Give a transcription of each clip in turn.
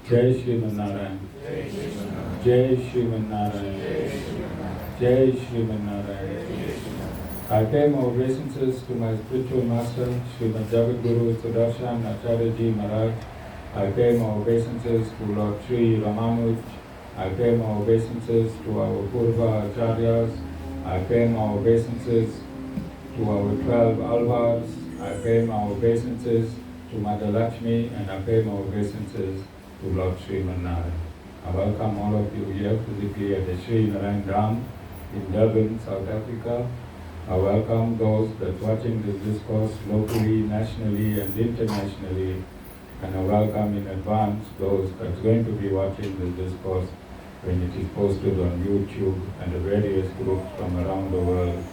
Jai Shriman Narayan. Jai Shriman Narayan. Jai Shriman Narayan. I pay my obeisances to my spiritual master, Srimad Jagat Guru Sudarshan Acharya Ji Maharaj. I pay my obeisances to Lord Sri Ramanuj. I pay my obeisances to our Purva Acharyas. I pay my obeisances to our 12 Alvars. I pay my obeisances to Mother Lakshmi, and I pay my obeisances to Lord Sriman Narayan. I welcome all of you here physically at the Sri Narayan Dham in Durban, South Africa. I welcome those that's watching this discourse locally, nationally, and internationally. And I welcome in advance those that's going to be watching this discourse when it is posted on YouTube and the various groups from around the world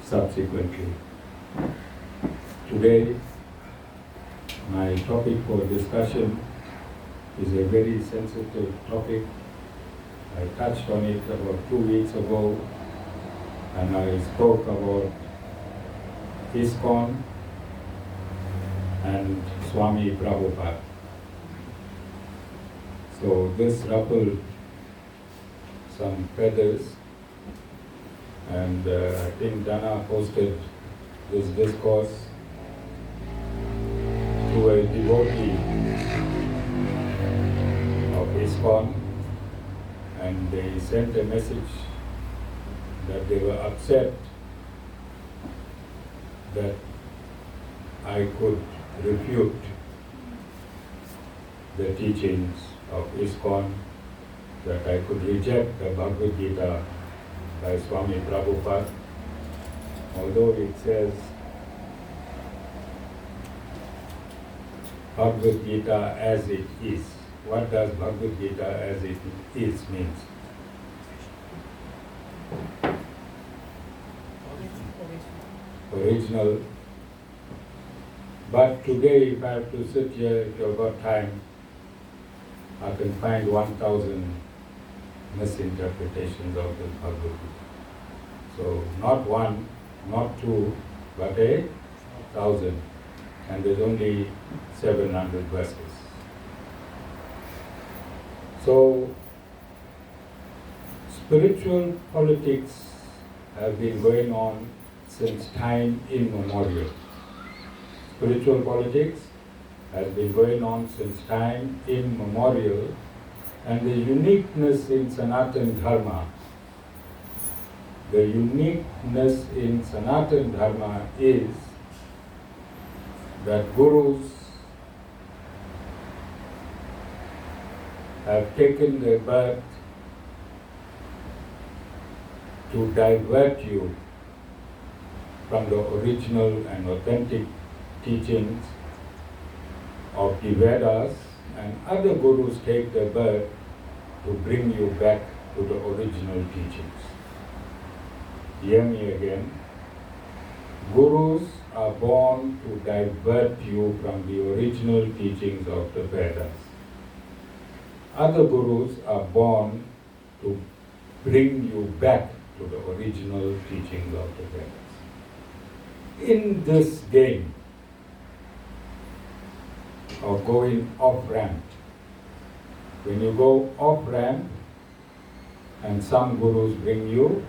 subsequently. Today, my topic for discussion is a very sensitive topic. I touched on it about 2 weeks ago, and I spoke about ISKCON and Swami Prabhupada. So this ruffled some feathers, and I think Dana posted this discourse to a devotee of ISKCON, and they sent a message that they were upset that I could refute the teachings of ISKCON, that I could reject the Bhagavad Gita by Swami Prabhupada, although it says Bhagavad Gita as it is. What does Bhagavad Gita as it is means? Original. But today, if I have to sit here, if you've got time, I can find 1,000 misinterpretations of the Bhagavad Gita. So not one, not two, but 1,000. And there's only 700 verses. So spiritual politics have been going on since time immemorial. Spiritual politics has been going on since time immemorial, and the uniqueness in Sanatana Dharma, is that gurus have taken their birth to divert you from the original and authentic teachings of the Vedas, and other gurus take their birth to bring you back to the original teachings. Hear me again. Gurus are born to divert you from the original teachings of the Vedas. Other gurus are born to bring you back to the original teachings of the Vedas. In this game of going off-ramp, when you go off-ramp and some gurus bring you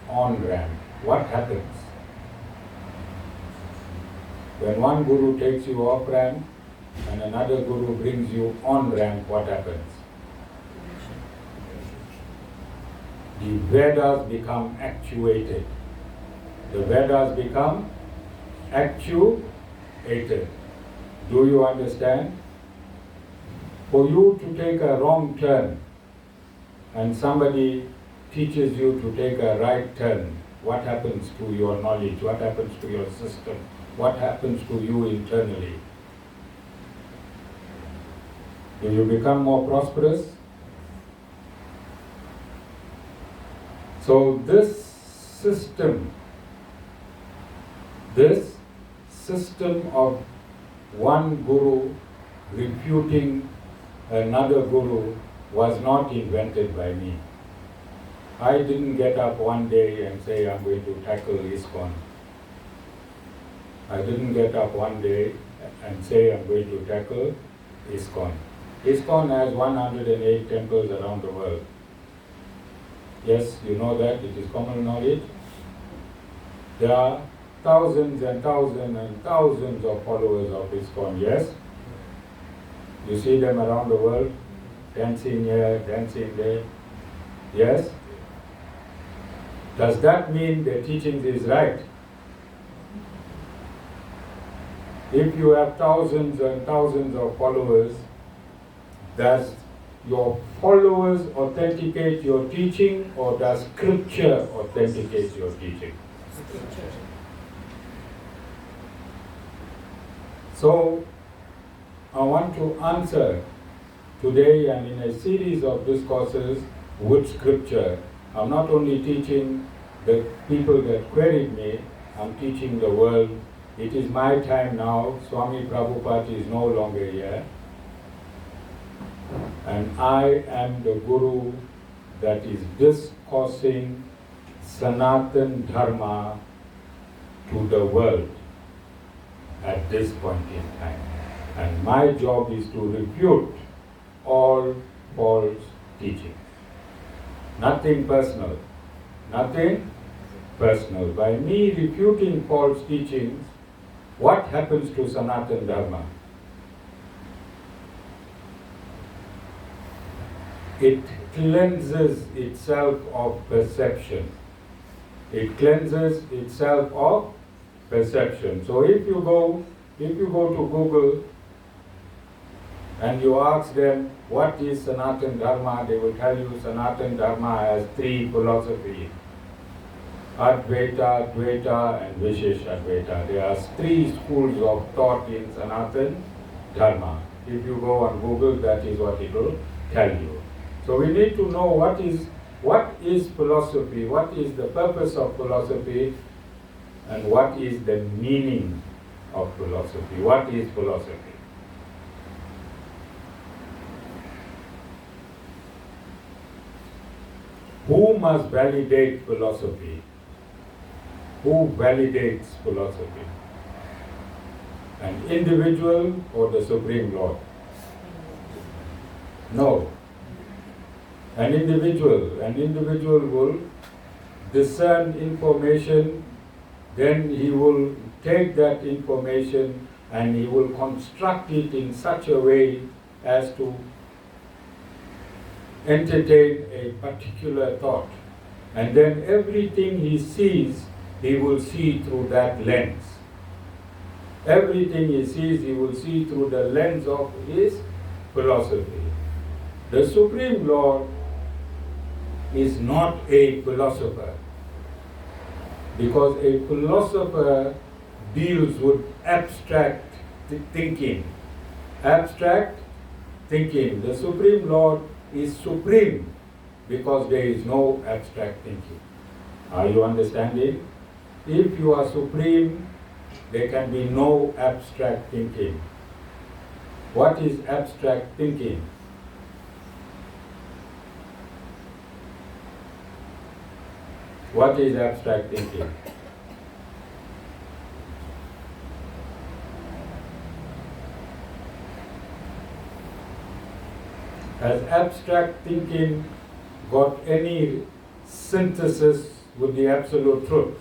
on-ramp, what happens? When one guru takes you off-ramp and another guru brings you on-ramp, what happens? The Vedas become actuated. The Vedas become actuated. Do you understand? For you to take a wrong turn and somebody teaches you to take a right turn, what happens to your knowledge? What happens to your system? What happens to you internally? Do you become more prosperous? So this system of one guru refuting another guru was not invented by me. I didn't get up one day and say I'm going to tackle ISKCON. I didn't get up one day and say I'm going to tackle ISKCON. ISKCON has 108 temples around the world. Yes, you know that, it is common knowledge. There are thousands and thousands and thousands of followers of ISKCON, yes? You see them around the world, dancing here, dancing there, yes? Does that mean their teaching is right? If you have thousands and thousands of followers, does your followers authenticate your teaching, or does scripture authenticate your teaching? Scripture. So, I want to answer today and in a series of discourses with scripture. I'm not only teaching the people that queried me, I'm teaching the world. It is my time now. Swami Prabhupada is no longer here. And I am the Guru that is discoursing Sanatan Dharma to the world at this point in time. And my job is to refute all false teaching. Nothing personal. Nothing personal. By me refuting false teachings, what happens to Sanatan Dharma? It cleanses itself of perception. It cleanses itself of perception. So if you go to Google and you ask them what is Sanatan Dharma, they will tell you Sanatan Dharma has three philosophies: Advaita, Dvaita, and Visheshadvaita. There are three schools of thought in Sanatan Dharma. If you go on Google, that is what it will tell you. So we need to know what is philosophy, what is the purpose of philosophy, and what is the meaning of philosophy. What is philosophy? Who must validate philosophy? Who validates philosophy? An individual or the Supreme Lord? No. An individual will discern information, then he will take that information and he will construct it in such a way as to entertain a particular thought. And then everything he sees, he will see through that lens. Everything he sees, he will see through the lens of his philosophy. The Supreme Lord is not a philosopher, because a philosopher deals with abstract thinking. Abstract thinking. The Supreme Lord is supreme because there is no abstract thinking. Are you understanding? If you are supreme, there can be no abstract thinking. What is abstract thinking? What is abstract thinking? Has abstract thinking got any synthesis with the absolute truth?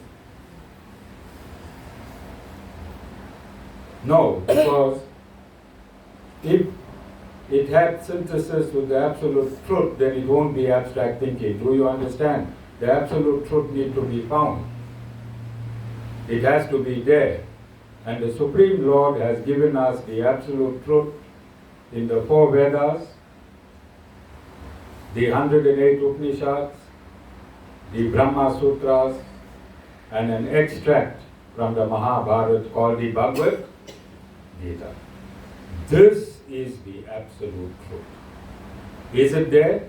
No, because if it had synthesis with the absolute truth, then it won't be abstract thinking. Do you understand? The absolute truth needs to be found. It has to be there. And the Supreme Lord has given us the absolute truth in the four Vedas, the 108 Upanishads, the Brahma Sutras, and an extract from the Mahabharata called the Bhagavad Gita. This is the absolute truth. Is it there?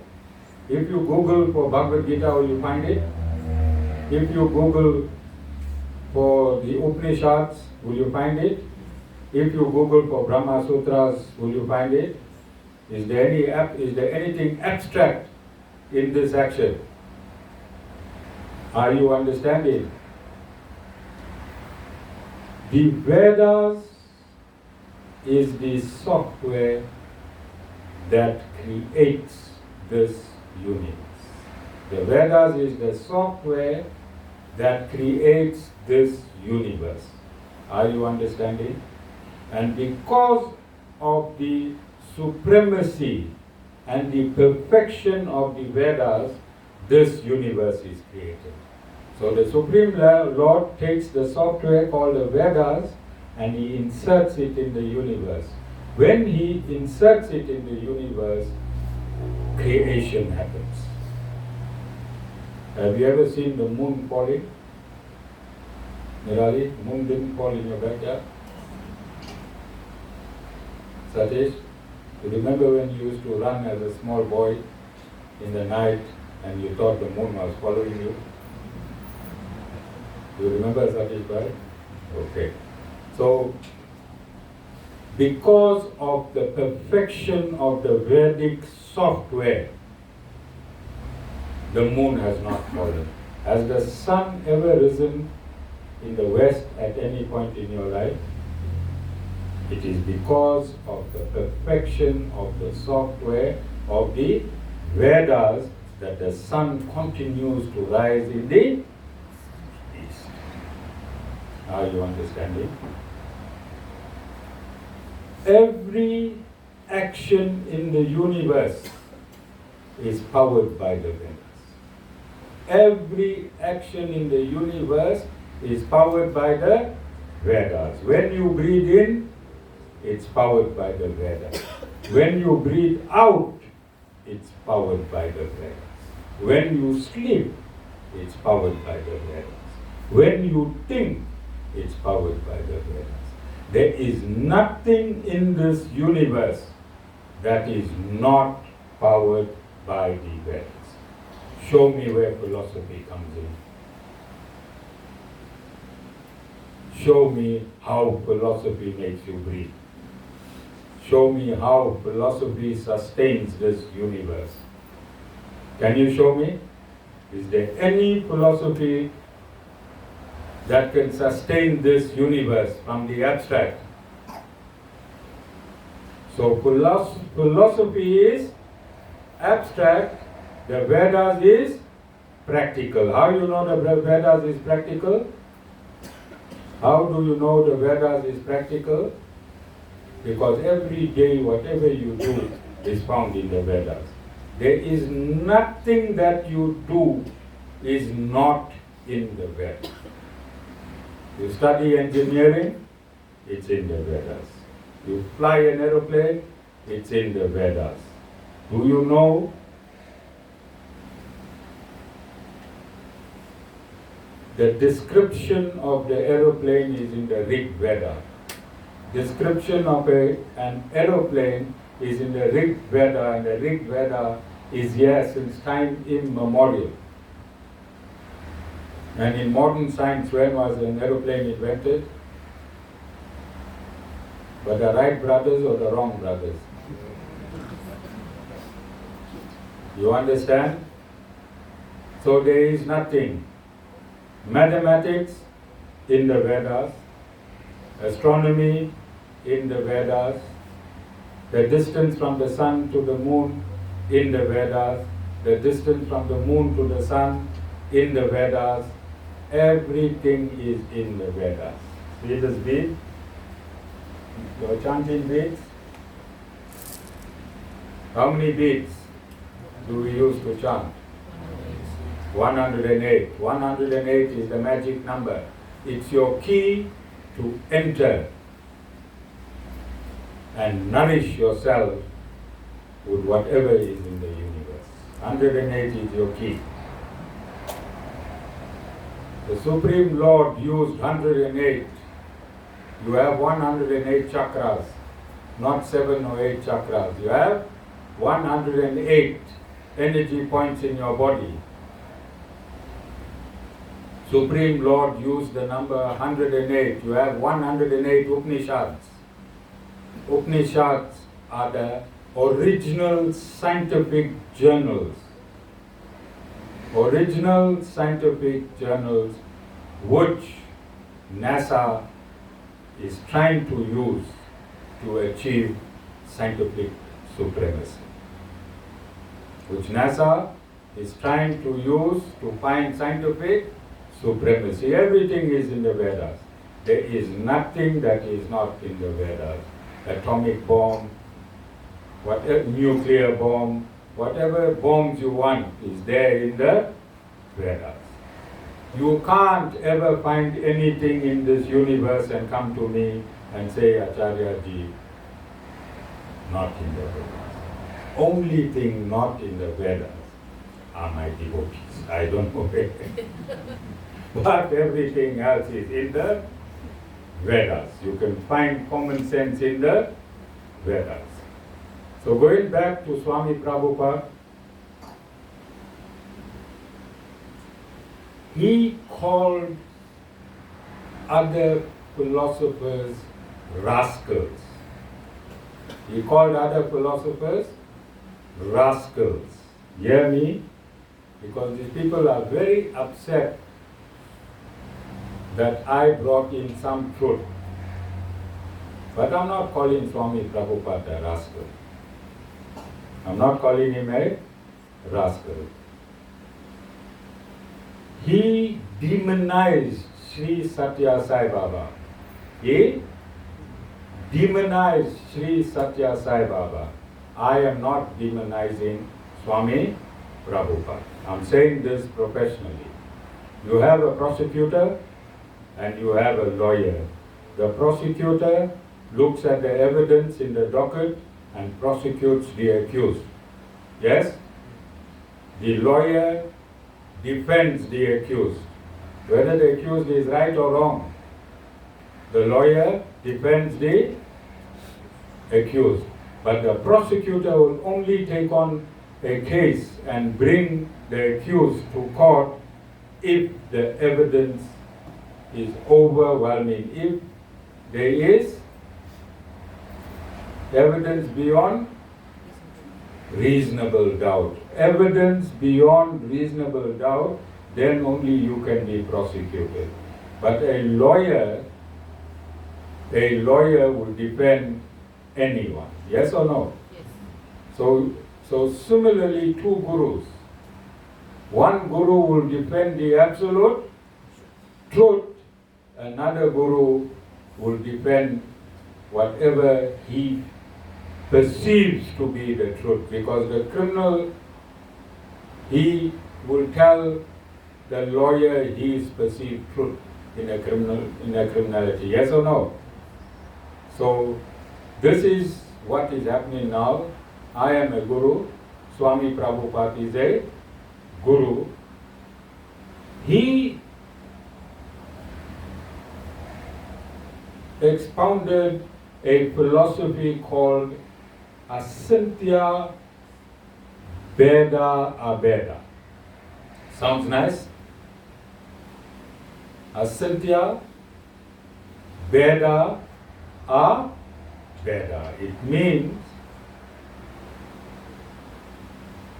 If you Google for Bhagavad Gita, will you find it? If you Google for the Upanishads, will you find it? If you Google for Brahma Sutras, will you find it? Is there anything abstract in this action? Are you understanding? The Vedas is the software that creates this universe. The Vedas is the software that creates this universe. Are you understanding? And because of the supremacy and the perfection of the Vedas, this universe is created. So the Supreme Lord takes the software called the Vedas and he inserts it in the universe. When he inserts it in the universe, creation happens. Have you ever seen the moon falling? Nirali, moon didn't fall in your backyard? Satish, you remember when you used to run as a small boy in the night and you thought the moon was following you? You remember Satish, right? Okay. So, because of the perfection of the Vedic software, the moon has not fallen. Has the sun ever risen in the west at any point in your life? It is because of the perfection of the software of the Vedas that the sun continues to rise in the east. Are you understanding? Every action in the universe is powered by the Vedas. Every action in the universe is powered by the Vedas. When you breathe in, it's powered by the Vedas. When you breathe out, it's powered by the Vedas. When you sleep, it's powered by the Vedas. When you think, it's powered by the Vedas. There is nothing in this universe that is not powered by the Vedas. Show me where philosophy comes in. Show me how philosophy makes you breathe. Show me how philosophy sustains this universe. Can you show me? Is there any philosophy that can sustain this universe from the abstract? So philosophy is abstract, the Vedas is practical. How do you know the Vedas is practical? How do you know the Vedas is practical? Because every day, whatever you do is found in the Vedas. There is nothing that you do is not in the Vedas. You study engineering, it's in the Vedas. You fly an aeroplane, it's in the Vedas. Do you know the description of the aeroplane is in the Rig Veda? Description of an aeroplane is in the Rig Veda, and the Rig Veda is here since time immemorial. And in modern science, when was an aeroplane invented? By the right brothers or the wrong brothers? You understand? So there is nothing. Mathematics in the Vedas, astronomy in the Vedas, the distance from the sun to the moon in the Vedas, the distance from the moon to the sun in the Vedas, everything is in the Vedas. See this bead? You're chanting beads? How many beads do we use to chant? 108. 108 is the magic number. It's your key to enter and nourish yourself with whatever is in the universe. 108 is your key. The Supreme Lord used 108. You have 108 chakras, not 7 or 8 chakras. You have 108 energy points in your body. Supreme Lord used the number 108. You have 108 Upanishads. Upanishads are the original scientific journals. Original scientific journals which NASA is trying to use to achieve scientific supremacy, which NASA is trying to use to find scientific supremacy. Everything is in the Vedas. There is nothing that is not in the Vedas. Atomic bomb, nuclear bomb, whatever bombs you want is there in the Vedas. You can't ever find anything in this universe and come to me and say, Acharya Ji, not in the Vedas. Only thing not in the Vedas are my devotees. I don't know where. But everything else is in the Vedas. You can find common sense in the Vedas. So going back to Swami Prabhupada, he called other philosophers rascals. He called other philosophers rascals. Hear me? Because these people are very upset that I brought in some truth. But I'm not calling Swami Prabhupada a rascal. I'm not calling him a rascal. He demonized Sri Satya Sai Baba. He demonized Sri Satya Sai Baba. I am not demonizing Swami Prabhupada. I'm saying this professionally. You have a prosecutor and you have a lawyer. The prosecutor looks at the evidence in the docket and prosecutes the accused. Yes? The lawyer defends the accused. Whether the accused is right or wrong, the lawyer defends the accused. But the prosecutor will only take on a case and bring the accused to court if the evidence is overwhelming, if there is evidence beyond reasonable doubt. Evidence beyond reasonable doubt, then only you can be prosecuted. But a lawyer will defend anyone. Yes or no? Yes. So similarly, two gurus. One guru will defend the absolute truth, another guru will defend whatever he perceives to be the truth. Because the criminal, he will tell the lawyer his perceived truth in a criminality. Yes or no? So this is what is happening now. I am a guru. Swami Prabhupada is a guru. He expounded a philosophy called Asintya Veda Abeda. Sounds nice? Asintya Veda Abeda. It means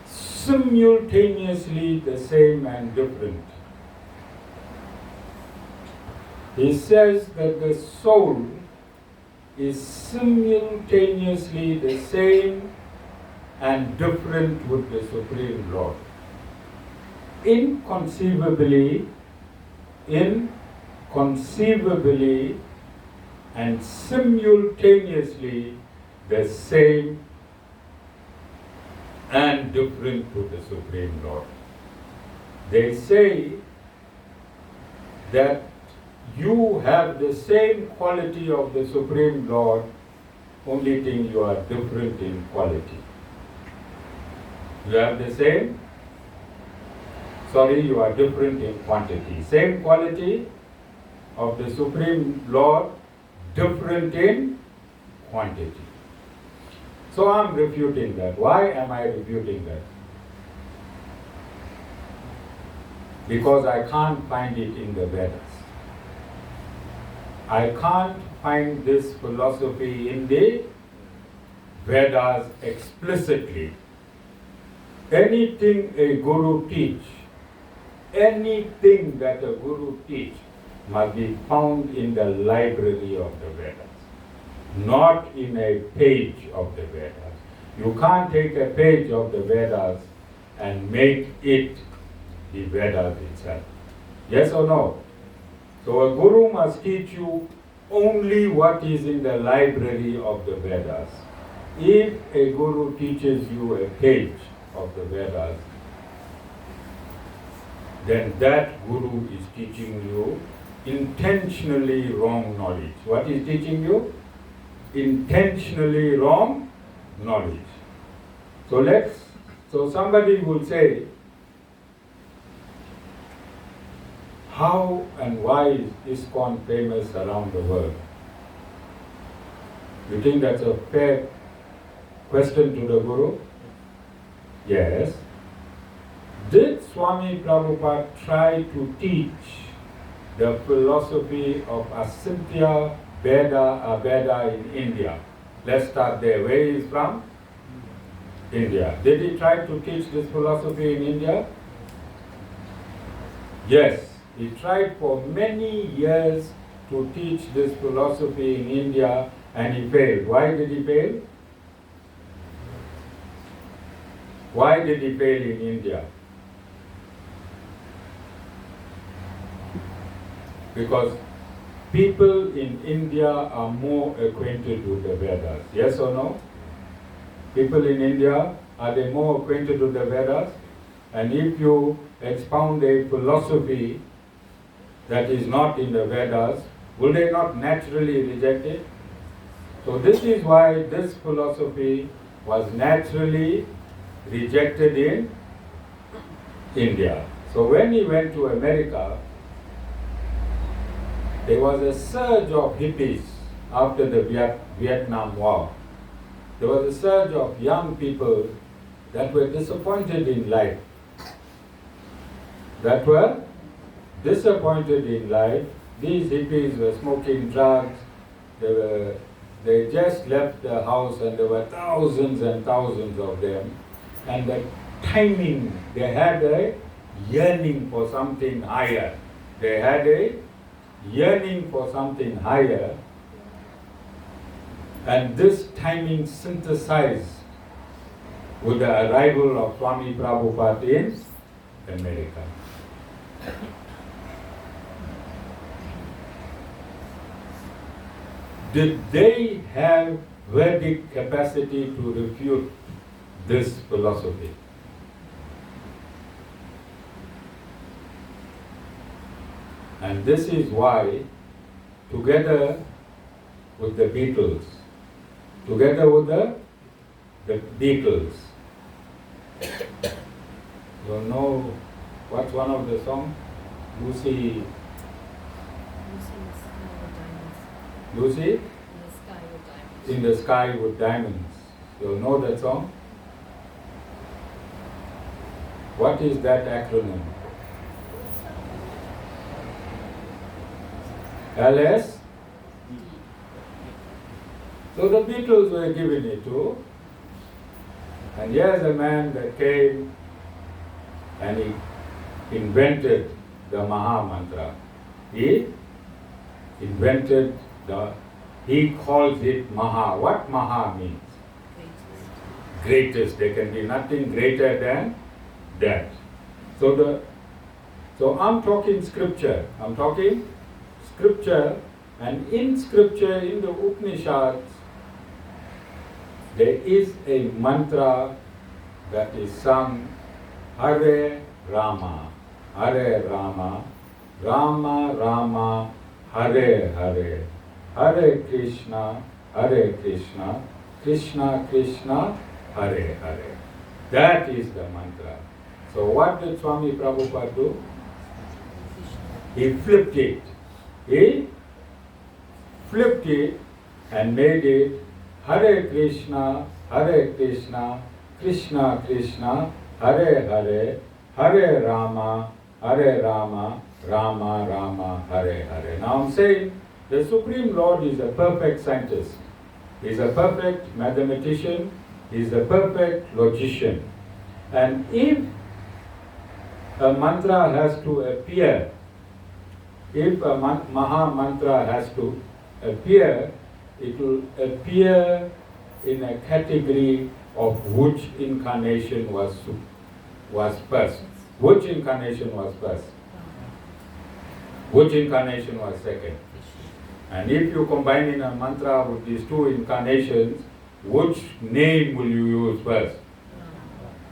simultaneously the same and different. He says that the soul is simultaneously the same and different with the Supreme Lord. Inconceivably and simultaneously the same and different to the Supreme Lord. They say that you have the same quality of the Supreme Lord, only thing you are different in quality. You have the same, you are different in quantity. Same quality of the Supreme Lord, different in quantity. So I'm refuting that. Why am I refuting that? Because I can't find it in the Vedas. I can't find this philosophy in the Vedas explicitly. Anything a guru teach, anything that a guru teach must be found in the library of the Vedas, not in a page of the Vedas. You can't take a page of the Vedas and make it the Vedas itself. Yes or no? So a guru must teach you only what is in the library of the Vedas. If a guru teaches you a page of the Vedas, then that guru is teaching you intentionally wrong knowledge. What is teaching you? Intentionally wrong knowledge. So somebody will say, how and why is ISKCON famous around the world? You think that's a fair question to the Guru? Yes. Did Swami Prabhupada try to teach the philosophy of Asintya Abheda in India? Let's start there. Where he is from? India. Did he try to teach this philosophy in India? Yes. He tried for many years to teach this philosophy in India and he failed. Why did he fail? Why did he fail in India? Because people in India are more acquainted with the Vedas. Yes or no? People in India, are they more acquainted with the Vedas? And if you expound a philosophy that is not in the Vedas, will they not naturally reject it? So this is why this philosophy was naturally rejected in India. So when he went to America, there was a surge of hippies after the Vietnam War. There was a surge of young people that were disappointed in life. These hippies were smoking drugs. They just left the house and there were thousands and thousands of them. And the timing, they had a yearning for something higher. They had a yearning for something higher. And this timing synthesized with the arrival of Swami Prabhupada in America. Did they have Vedic capacity to refute this philosophy? And this is why, together with the Beatles, you know what's one of the songs? Lucy? In the Sky with Diamonds. You know that song? What is that acronym? LS? So the Beatles were given it to, and here's a man that came and he invented the Maha Mantra. He calls it Maha. What Maha means? Greatest. There can be nothing greater than that. So I'm talking scripture. And in scripture, in the Upanishads, there is a mantra that is sung, Hare Rama, Hare Rama, Rama Rama, Hare Hare, Hare Krishna, Krishna Krishna, Hare Hare. That is the mantra. So what did Swami Prabhupada do? He flipped it. He flipped it and made it Hare Krishna, Krishna Krishna, Hare Hare, Hare Rama, Rama Rama, Hare Hare. Now I'm saying the Supreme Lord is a perfect scientist. He's a perfect mathematician. He's a perfect logician. And if a mantra has to appear, if a Maha Mantra has to appear, it will appear in a category of which incarnation was first. Which incarnation was first? Which incarnation was second? And if you combine in a mantra with these two incarnations, which name will you use first?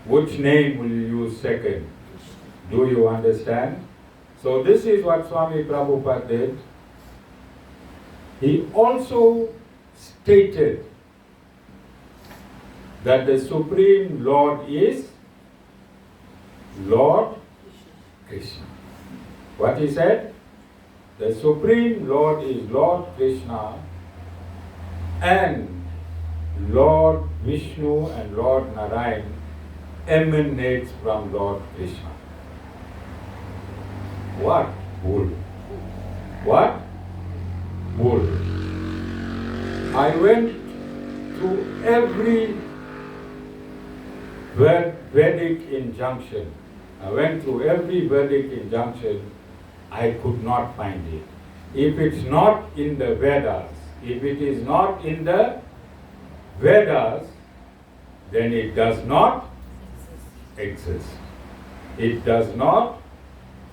Which name will you use second? Do you understand? So this is what Swami Prabhupada did. He also stated that the Supreme Lord is Lord Krishna. What he said? The Supreme Lord is Lord Krishna, and Lord Vishnu and Lord Narayan emanates from Lord Krishna. What bull? What bull? I went to every Vedic injunction. I went through every Vedic injunction. I could not find it. If it's not in the Vedas, if it is not in the Vedas, then it does not exist. It does not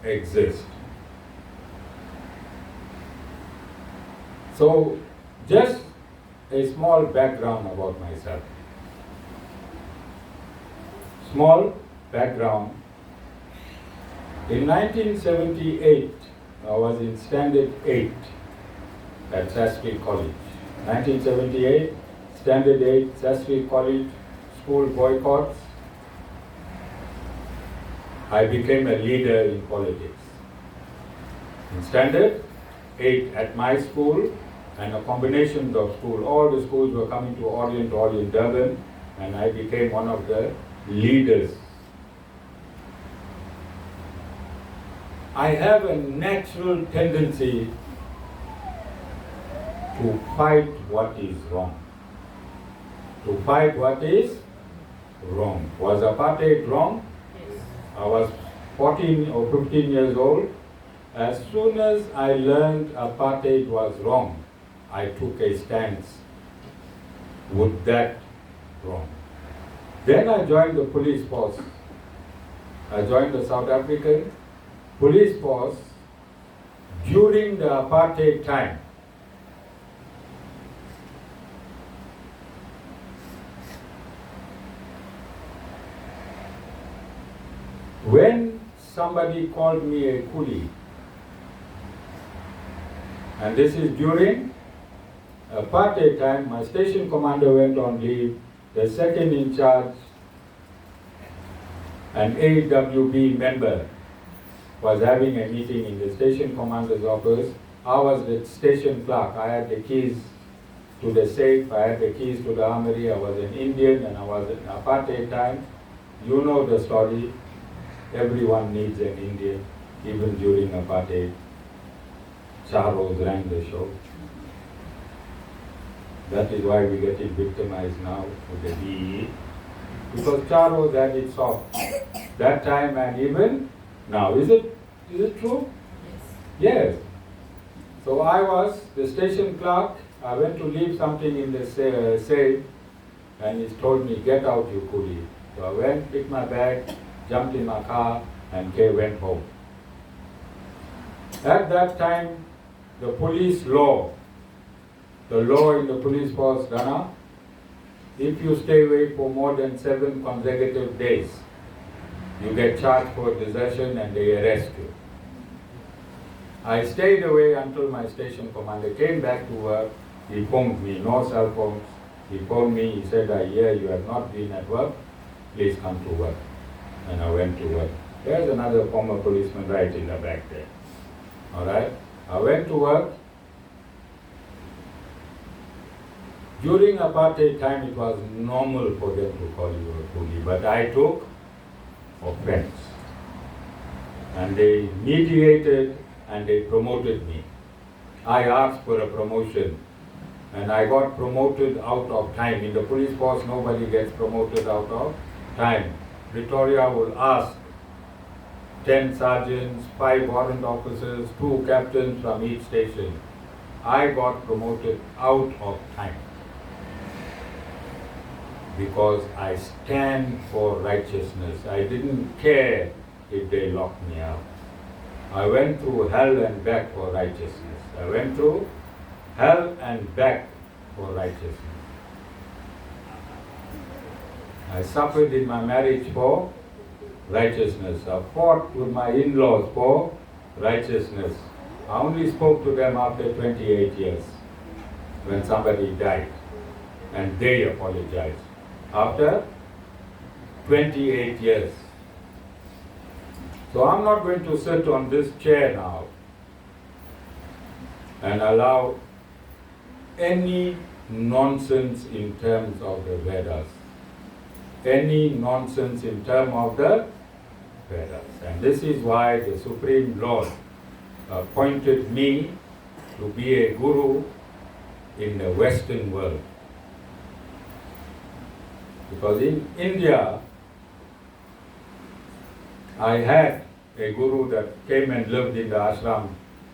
exist. So, just a small background about myself. Small background. In 1978, I was in Standard 8 at Sastry College. 1978, Standard 8, Sastry College, school boycotts. I became a leader in politics. In Standard 8 at my school, and a combination of schools, all the schools were coming to Orient, Durban, and I became one of the leaders. I have a natural tendency to fight what is wrong. To fight what is wrong. Was apartheid wrong? Yes. I was 14 or 15 years old. As soon as I learned apartheid was wrong, I took a stance with that wrong. Then I joined the police force. I joined the South African police force during the apartheid time. When somebody called me a coolie, and this is during apartheid time, my station commander went on leave, the second in charge, an AWB member, was having a meeting in the station commander's office. I was the station clerk. I had the keys to the safe, I had the keys to the armory. I was an Indian and I was in apartheid time. You know the story. Everyone needs an Indian, even during apartheid. Charos ran the show. That is why we get it victimized now with the DE. Because Charos had it soft. That time and even now. Is it true? Yes. Yes. So I was the station clerk. I went to leave something in the safe, and he told me, "Get out, you coolie." So I went, picked my bag, jumped in my car, and went home. At that time, the police law, the law in the police force, Dana, if you stay away for more than 7 consecutive days, you get charged for desertion and they arrest you. I stayed away until my station commander came back to work. He phoned me, no cell phones. He phoned me, he said, "I hear you have not been at work, please come to work." And I went to work. There's another former policeman right in the back there. All right? I went to work. During apartheid time, it was normal for them to call you a coolie, but I took offense. And they mediated and they promoted me. I asked for a promotion and I got promoted out of time. In the police force, nobody gets promoted out of time. Pretoria will ask 10 sergeants, 5 warrant officers, 2 captains from each station. I got promoted out of time. because I stand for righteousness. I didn't care if they locked me up. I went through hell and back for righteousness. I went through hell and back for righteousness. I suffered in my marriage for righteousness. I fought with my in-laws for righteousness. I only spoke to them after 28 years when somebody died and they apologized. After 28 years. So I'm not going to sit on this chair now and allow any nonsense in terms of the Vedas. Any nonsense in terms of the Vedas. And this is why the Supreme Lord appointed me to be a guru in the Western world. Because in India, I had a guru that came and lived in the ashram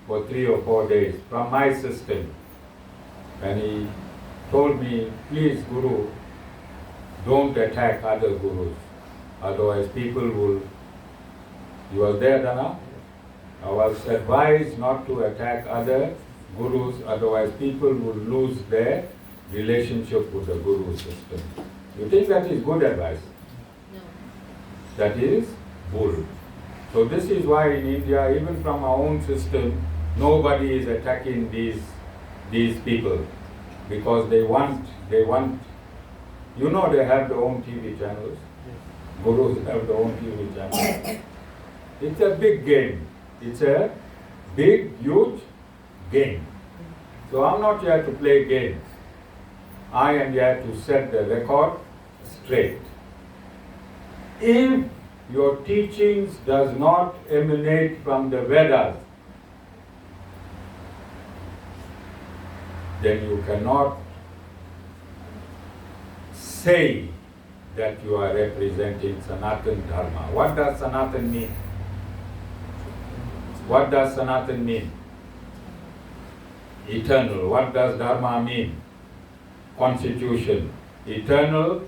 for 3 or 4 days from my system. And he told me, please Guru, don't attack other gurus. Otherwise people will... You were there, Dana? I was advised not to attack other gurus, otherwise people will lose their relationship with the guru system. You think that is good advice? No. That is bull. So this is why in India, even from our own system, nobody is attacking these people because they want, you know, they have their own TV channels. Gurus have their own TV channels. It's a big game. It's a big, huge game. So I'm not here to play games. I am here to set the record straight. If your teachings does not emanate from the Vedas, then you cannot say that you are representing Sanatan Dharma. What does Sanatan mean? What does Sanatan mean? Eternal. What does Dharma mean? Constitution. Eternal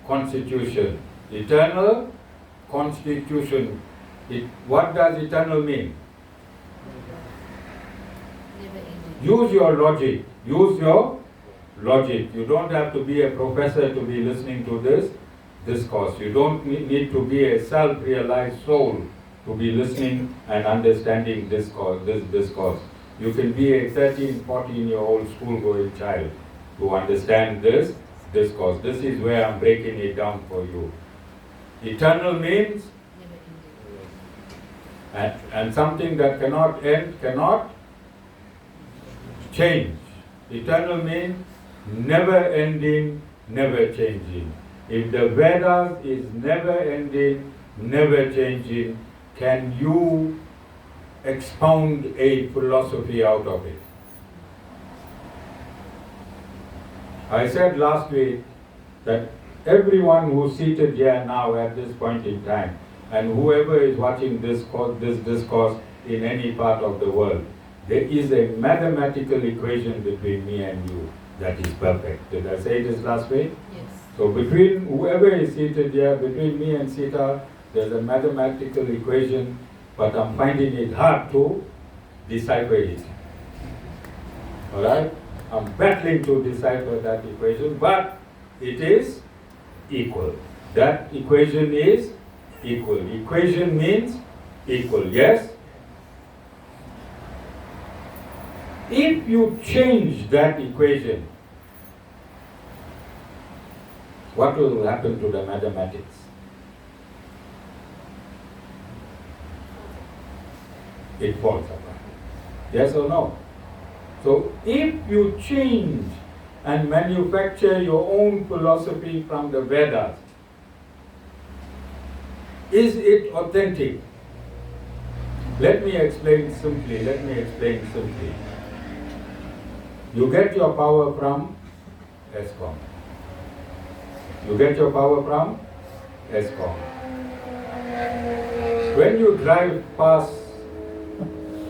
constitution. Eternal constitution. What does eternal mean? Use your logic. Use your logic. You don't have to be a professor to be listening to this discourse. You don't need to be a self-realized soul to be listening and understanding this discourse. You can be a 13, 14-year-old school-going child to understand this discourse. This is where I'm breaking it down for you. Eternal means, and something that cannot end, cannot change. Eternal means never ending, never changing. If the Vedas is never ending, never changing, can you expound a philosophy out of it? I said last week that everyone who's seated here now at this point in time, and whoever is watching this discourse in any part of the world, there is a mathematical equation between me and you that is perfect. Did I say this last week? Yes. So between whoever is seated here, between me and Sita, there's a mathematical equation, but I'm finding it hard to decipher it. Alright? I'm battling to decipher that equation, but it is equal. That equation is equal. Equation means equal, yes? If you change that equation, what will happen to the mathematics? It falls apart. Yes or no? So if you change and manufacture your own philosophy from the Vedas, is it authentic? Let me explain simply. You get your power from ESCOM. You get your power from ESCOM. When you drive past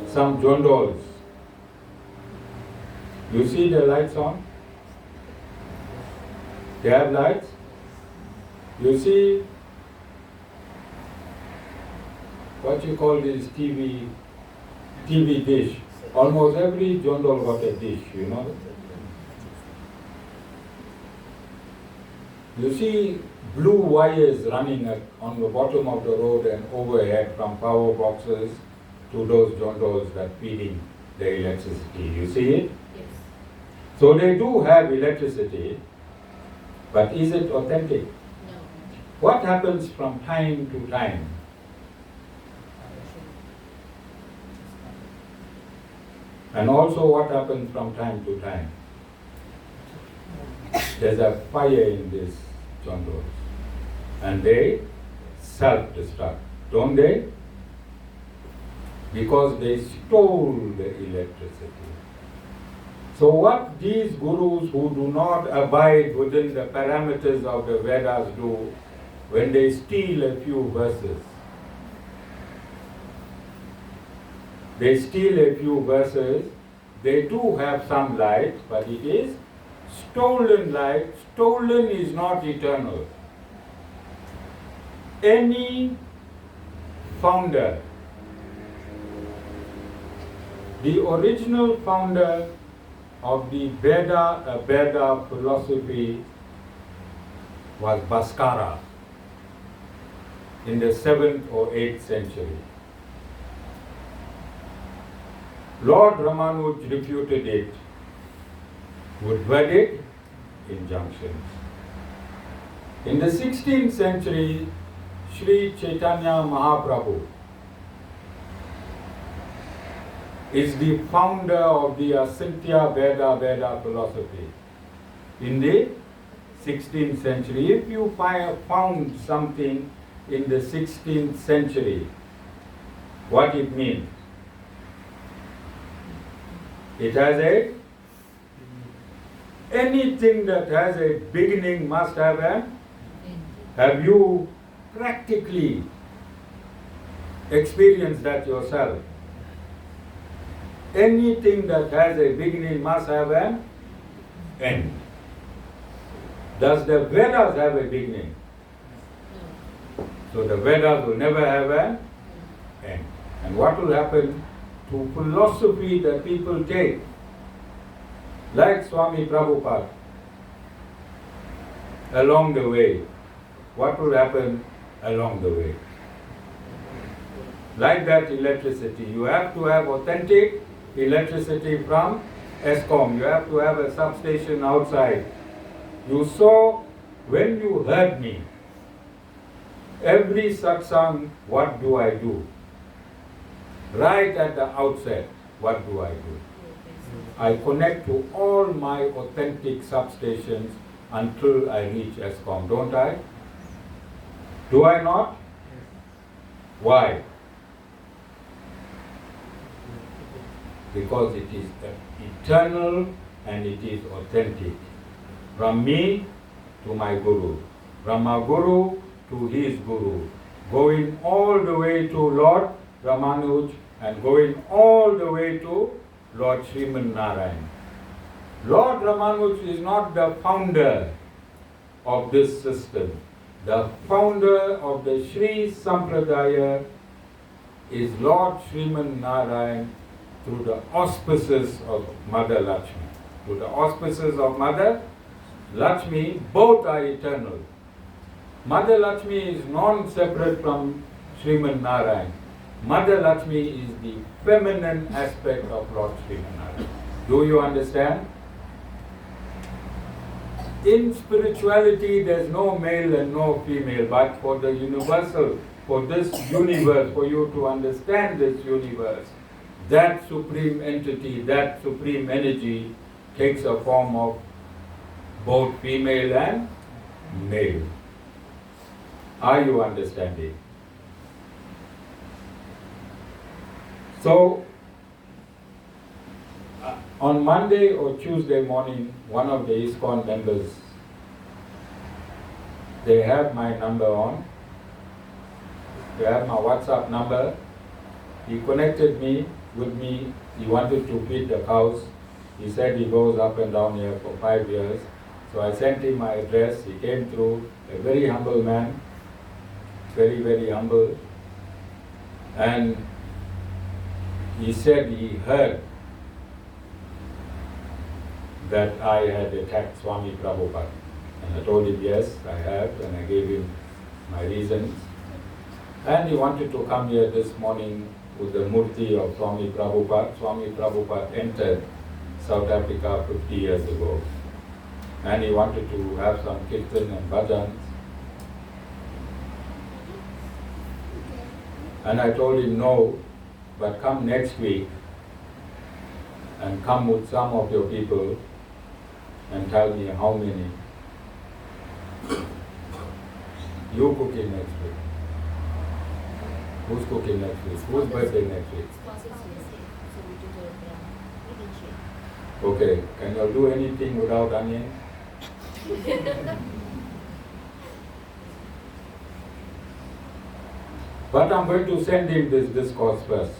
some jondols, you see the lights on? They have lights? You see, what you call this TV dish. Almost every jondol got a dish, you know. You see blue wires running on the bottom of the road and overhead from power boxes to those jondols that feeding the electricity. You see it? Yes. So they do have electricity, but is it authentic? No. What happens from time to time? And also what happens from time to time? There's a fire in these jondols. And they self-destruct, don't they? Because they stole the electricity. So what these gurus who do not abide within the parameters of the Vedas do when they steal a few verses? They steal a few verses, they do have some light, but it is stolen light. Stolen is not eternal. Any founder, the original founder of the Veda philosophy was Bhaskara in the 7th or 8th century. Lord Ramanuj refuted it with Vedic injunctions. In the 16th century, Sri Chaitanya Mahaprabhu is the founder of the Asintya Veda philosophy. In the 16th century, if you found something in the 16th century, what it means? It has anything that has a beginning must have an. Have you practically experienced that yourself? Anything that has a beginning must have an end. Does the Vedas have a beginning? So the Vedas will never have an end. And what will happen to philosophy that people take, like Swami Prabhupada, along the way? What will happen along the way? Like that electricity, you have to have authentic electricity from ESCOM. You have to have a substation outside. You saw when you heard me, every satsang, what do I do? Right at the outset, what do I do? I connect to all my authentic substations until I reach ESCOM, don't I? Do I not? Why? Because it is eternal and it is authentic. From me to my Guru, from my Guru to his Guru, going all the way to Lord Ramanuj and going all the way to Lord Sriman Narayan. Lord Ramanuj is not the founder of this system. The founder of the Sri Sampradaya is Lord Sriman Narayan through the auspices of Mother Lakshmi. Through the auspices of Mother Lakshmi, both are eternal. Mother Lakshmi is non-separate from Sriman Narayan. Mother Lakshmi is the feminine aspect of Lord Sriman Narayan. Do you understand? In spirituality, there's no male and no female, but for the universal, for this universe, for you to understand this universe, that supreme entity, that supreme energy takes a form of both female and male. Are you understanding? So, on Monday or Tuesday morning, one of the ISKCON members, they have my number on, they have my WhatsApp number. He connected me with me. He wanted to feed the cows. He said he goes up and down here for 5 years. So I sent him my address. He came through, a very humble man, very, very humble. And he said he heard that I had attacked Swami Prabhupada. And I told him, yes, I have, and I gave him my reasons. And he wanted to come here this morning with the murti of Swami Prabhupada. Swami Prabhupada entered South Africa 50 years ago. And he wanted to have some kirtan and bhajans. And I told him, no, but come next week and come with some of your people and tell me how many. You cooking next week. Who's cooking next week? Whose birthday next week? Okay, can you do anything without onion? But I'm going to send him this discourse first.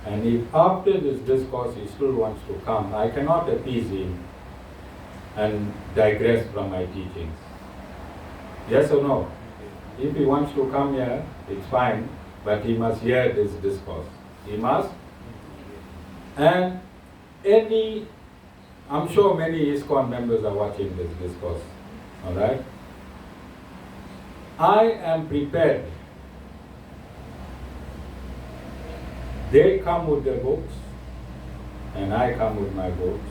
And if after this discourse he still wants to come, I cannot appease him and digress from my teachings. Yes or no? If he wants to come here, it's fine, but he must hear this discourse. He must. And I'm sure many ISKCON members are watching this discourse. Alright? I am prepared. They come with their books, and I come with my books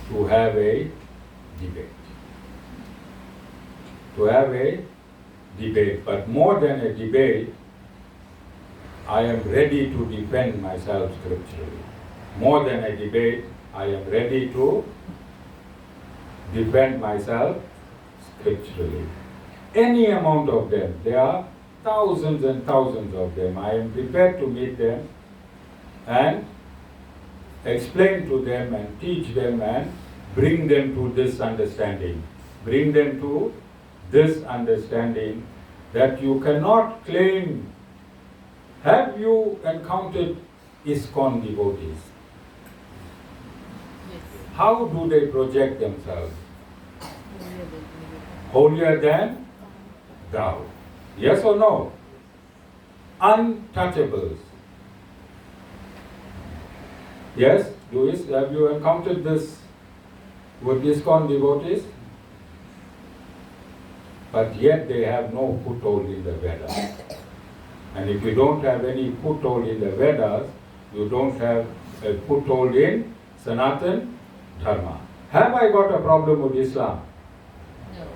to have a debate. To have a debate. But more than a debate, I am ready to defend myself scripturally. More than a debate, I am ready to defend myself scripturally. Any amount of them. There are thousands and thousands of them. I am prepared to meet them and explain to them and teach them and bring them to this understanding. Bring them to this understanding that you cannot claim. Have you encountered ISKCON devotees? Yes. How do they project themselves? Holier than thou. Yes or no? Untouchables. Yes? Have you encountered this with ISKCON devotees? But yet they have no foothold in the Vedas. And if you don't have any foothold in the Vedas, you don't have a foothold in Sanatan Dharma. Have I got a problem with Islam? No.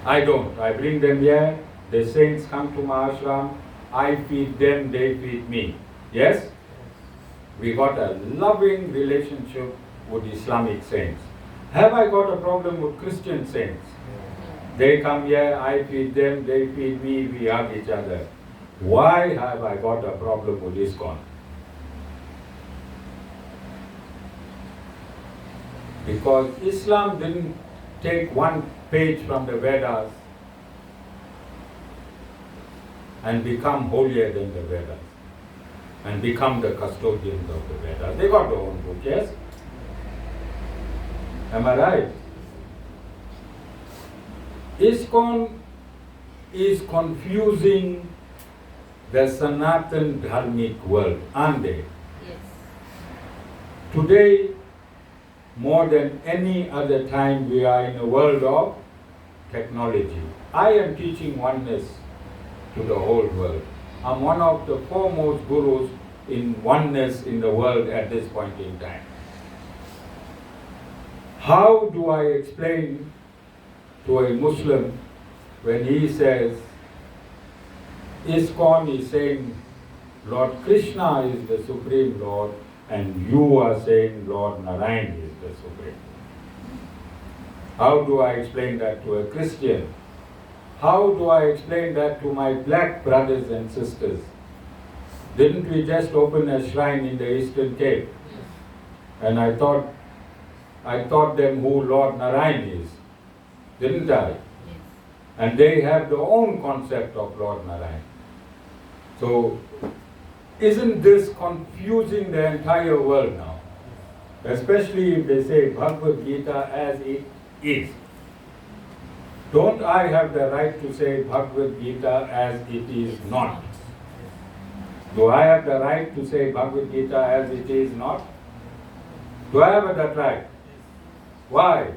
I don't. I bring them here. The saints come to my ashram. I feed them, they feed me. Yes? We got a loving relationship with Islamic saints. Have I got a problem with Christian saints? They come here, I feed them, they feed me, we hug each other. Why have I got a problem with ISKCON? Because Islam didn't take one page from the Vedas and become holier than the Vedas and become the custodians of the Vedas. They got their own book, yes? Am I right? ISKCON is confusing the Sanatan Dharmic world, aren't they? Yes. Today, more than any other time, we are in a world of technology. I am teaching oneness to the whole world. I'm one of the foremost gurus in oneness in the world at this point in time. How do I explain to a Muslim when he says, ISKCON is saying Lord Krishna is the Supreme Lord and you are saying Lord Narayan is the Supreme? How do I explain that to a Christian? How do I explain that to my black brothers and sisters? Didn't we just open a shrine in the Eastern Cape? And I taught them who Lord Narayan is, didn't I? Yes. And they have their own concept of Lord Narayan. So, isn't this confusing the entire world now? especially if they say Bhagavad Gita as it is. Don't I have the right to say Bhagavad Gita as it is not? Do I have the right to say Bhagavad Gita as it is not? Do I have that right? Why?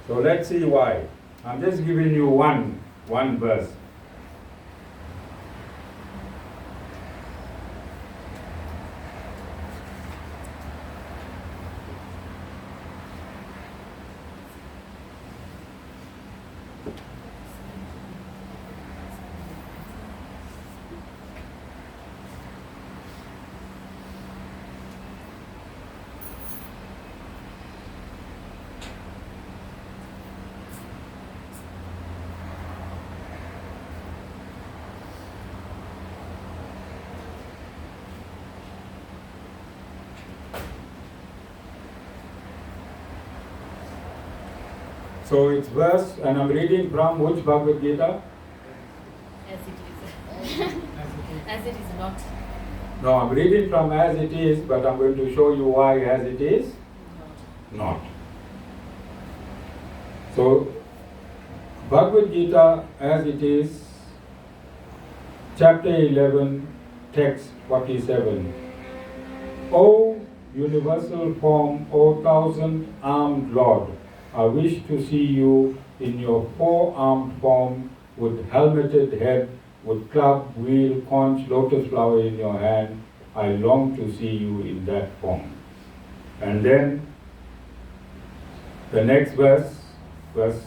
So let's see why. I'm just giving you one verse. So it's verse, and I'm reading from which Bhagavad Gita? As it is. As it is not. No, I'm reading from as it is, but I'm going to show you why as it is not. So, Bhagavad Gita as it is, chapter 11, text 47. O universal form, O thousand-armed Lord, I wish to see you in your four-armed form, with helmeted head, with club, wheel, conch, lotus flower in your hand. I long to see you in that form. And then the next verse, verse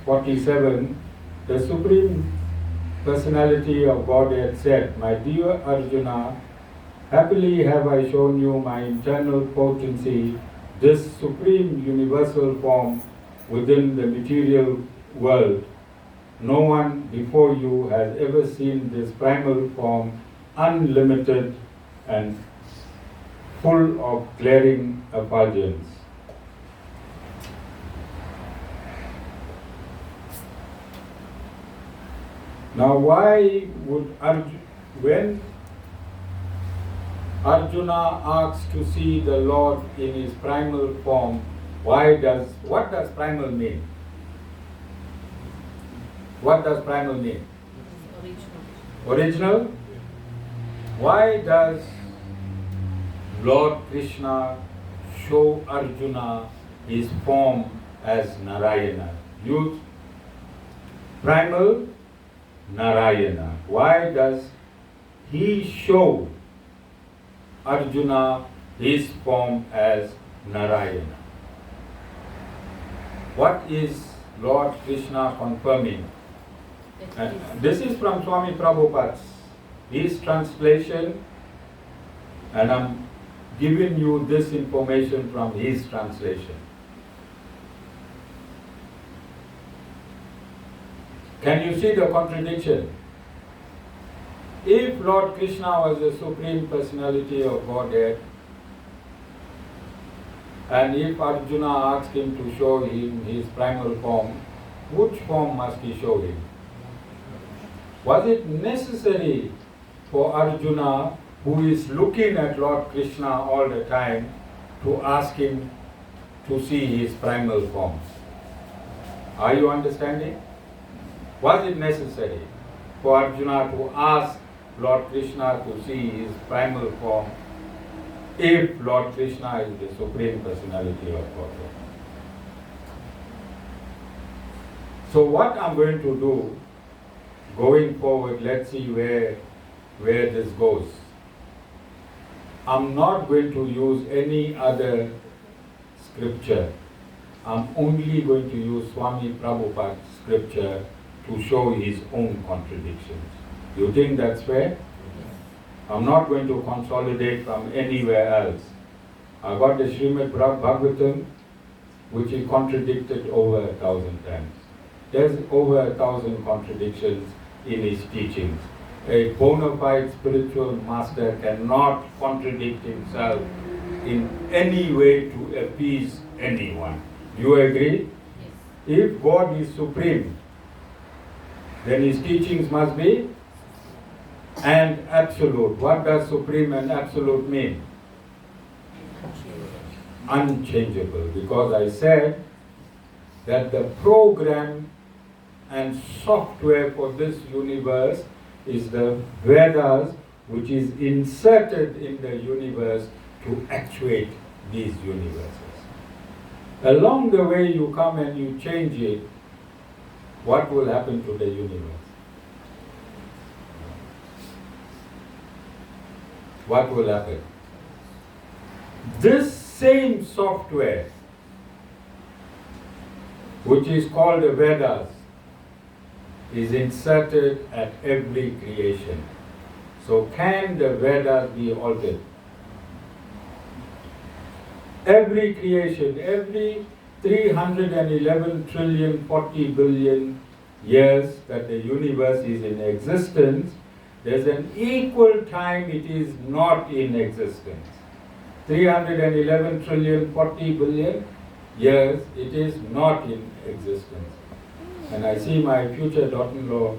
47, the Supreme Personality of Godhead said, My dear Arjuna, happily have I shown you my internal potency, this supreme universal form within the material world. No one before you has ever seen this primal form, unlimited and full of glaring effulgence. Now why would when Arjuna asks to see the Lord in his primal form, what does primal mean? What does primal mean? Original? Why does Lord Krishna show Arjuna his form as Narayana? Use primal Narayana. Why does he show Arjuna his form as Narayana? What is Lord Krishna confirming? And this is from Swami Prabhupada's, his translation, and I'm giving you this information from his translation. Can you see the contradiction? If Lord Krishna was the Supreme Personality of Godhead, and if Arjuna asked him to show him his primal form, which form must he show him? Was it necessary for Arjuna, who is looking at Lord Krishna all the time, to ask him to see his primal form? Are you understanding? Was it necessary for Arjuna to ask Lord Krishna to see his primal form if Lord Krishna is the Supreme Personality of Godhead? So what I'm going to do, going forward, let's see where this goes. I'm not going to use any other scripture. I'm only going to use Swami Prabhupada's scripture to show his own contradictions. You think that's fair? I'm not going to consolidate from anywhere else. I got the Srimad Bhagavatam, which he contradicted over 1,000 times. There's over 1,000 contradictions in his teachings. A bona fide spiritual master cannot contradict himself in any way to appease anyone. Do you agree? Yes. If God is supreme, then his teachings must be and absolute. What does supreme and absolute mean? Unchangeable. Because I said that the program and software for this universe is the Vedas, which is inserted in the universe to actuate these universes. Along the way you come and you change it, what will happen to the universe? What will happen? This same software, which is called the Vedas, is inserted at every creation. So can the Vedas be altered? Every creation, every 311 trillion 40 billion years that the universe is in existence, there's an equal time it is not in existence. 311 trillion 40 billion years it is not in existence. And I see my future daughter-in-law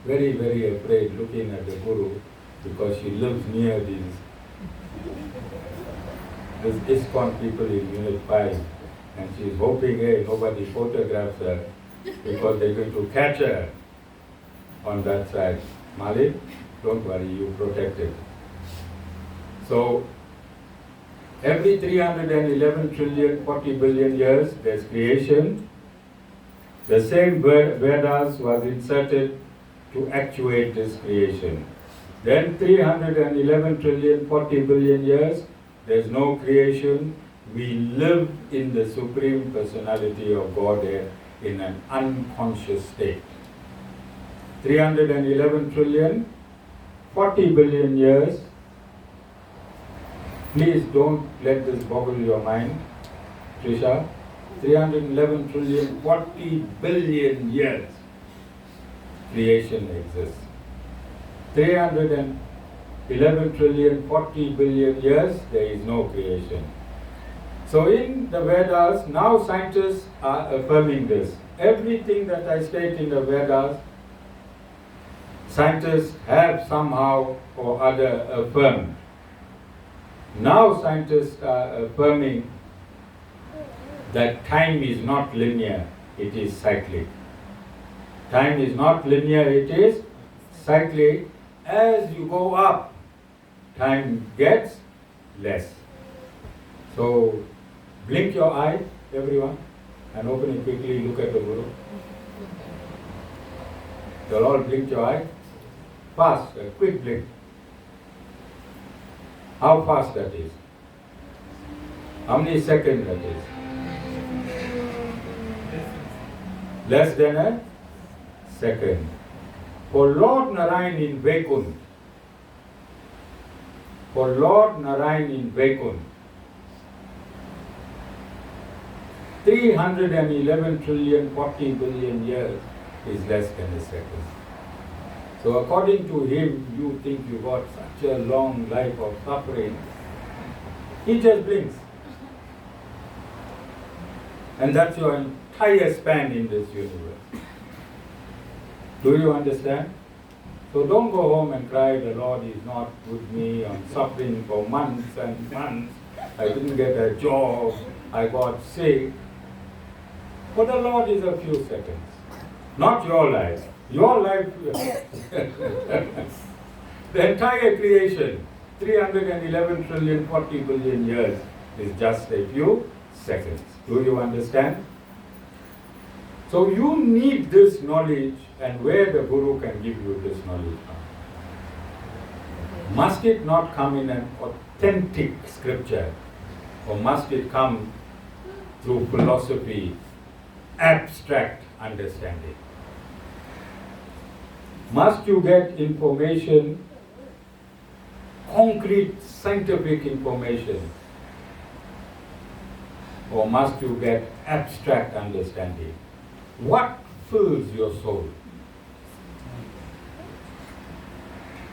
very, very afraid looking at the Guru because she lives near these ISKCON people in Unit 5, and she's hoping, hey, nobody photographs her because they're going to catch her on that side. Malik, don't worry, you protected. So, every 311 trillion 40 billion years, there's creation. The same Vedas was inserted to actuate this creation. Then 311 trillion 40 billion years, there's no creation. We live in the Supreme Personality of Godhead in an unconscious state. 311 trillion 40 billion years. Please don't let this boggle your mind, Trisha. 311 trillion 40 billion years creation exists. 311 trillion 40 billion years there is no creation. So in the Vedas, now scientists are affirming this. Everything that I state in the Vedas, scientists have somehow or other affirmed. Now scientists are affirming that time is not linear, it is cyclic. Time is not linear, it is cyclic. As you go up, time gets less. So blink your eye, everyone, and open it quickly, look at the Guru. You'll all blink your eye. Fast, a quick blink. How fast that is? How many seconds that is? Less than a second. For Lord Narayan in Vaikunt, for Lord Narayan in Vaikunt, 311 trillion 40 billion years is less than a second. So according to him, you think you got such a long life of suffering. He just blinks. And that's your entire span in this universe. Do you understand? So don't go home and cry, the Lord is not with me, I'm suffering for months and months, I didn't get a job, I got sick. For the Lord is a few seconds, not your life. Your life, the entire creation, 311 trillion 40 billion years is just a few seconds. Do you understand? So you need this knowledge, and where the Guru can give you this knowledge from? Must it not come in an authentic scripture, or must it come through philosophy, abstract understanding? Must you get information, concrete scientific information, or must you get abstract understanding? What fills your soul?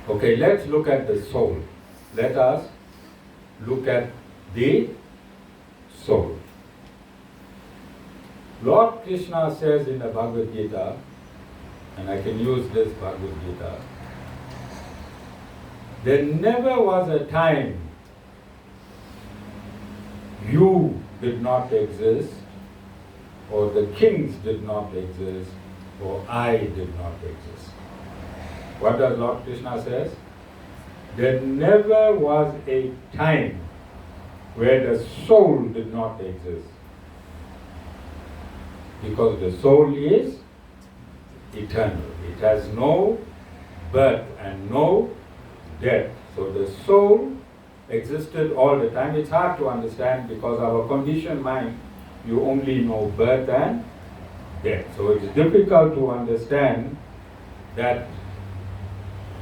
Okay, let's look at the soul. Let us look at the soul. Lord Krishna says in the Bhagavad Gita, and I can use this Bhagavad Gita, There never was a time you did not exist, or the kings did not exist, or I did not exist. What does Lord Krishna says? There never was a time where the soul did not exist. Because the soul is eternal. It has no birth and no death. So the soul existed all the time. It's hard to understand because our conditioned mind, you only know birth and death. So it's difficult to understand that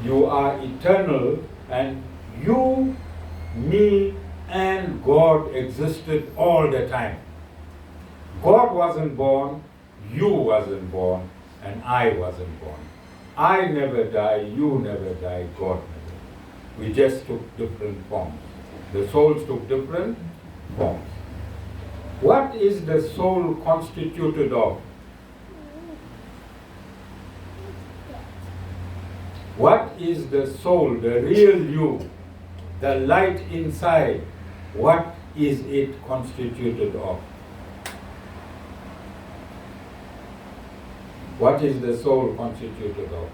you are eternal and you, me, and God existed all the time. God wasn't born, you wasn't born, and I wasn't born. I never die, you never die, God never. We just took different forms. The souls took different forms. What is the soul constituted of? What is the soul, the real you, the light inside? What is it constituted of? What is the soul constituted of?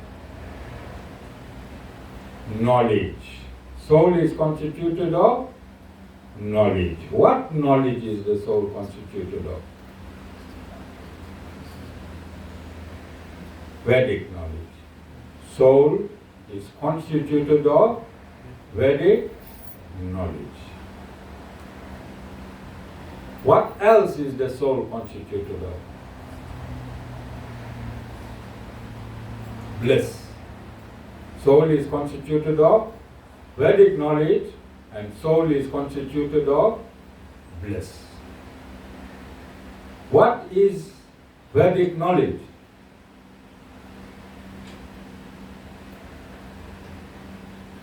Knowledge. Soul is constituted of knowledge. What knowledge is the soul constituted of? Vedic knowledge. Soul is constituted of Vedic knowledge. What else is the soul constituted of? Bliss. Soul is constituted of Vedic knowledge and soul is constituted of bliss. What is Vedic knowledge?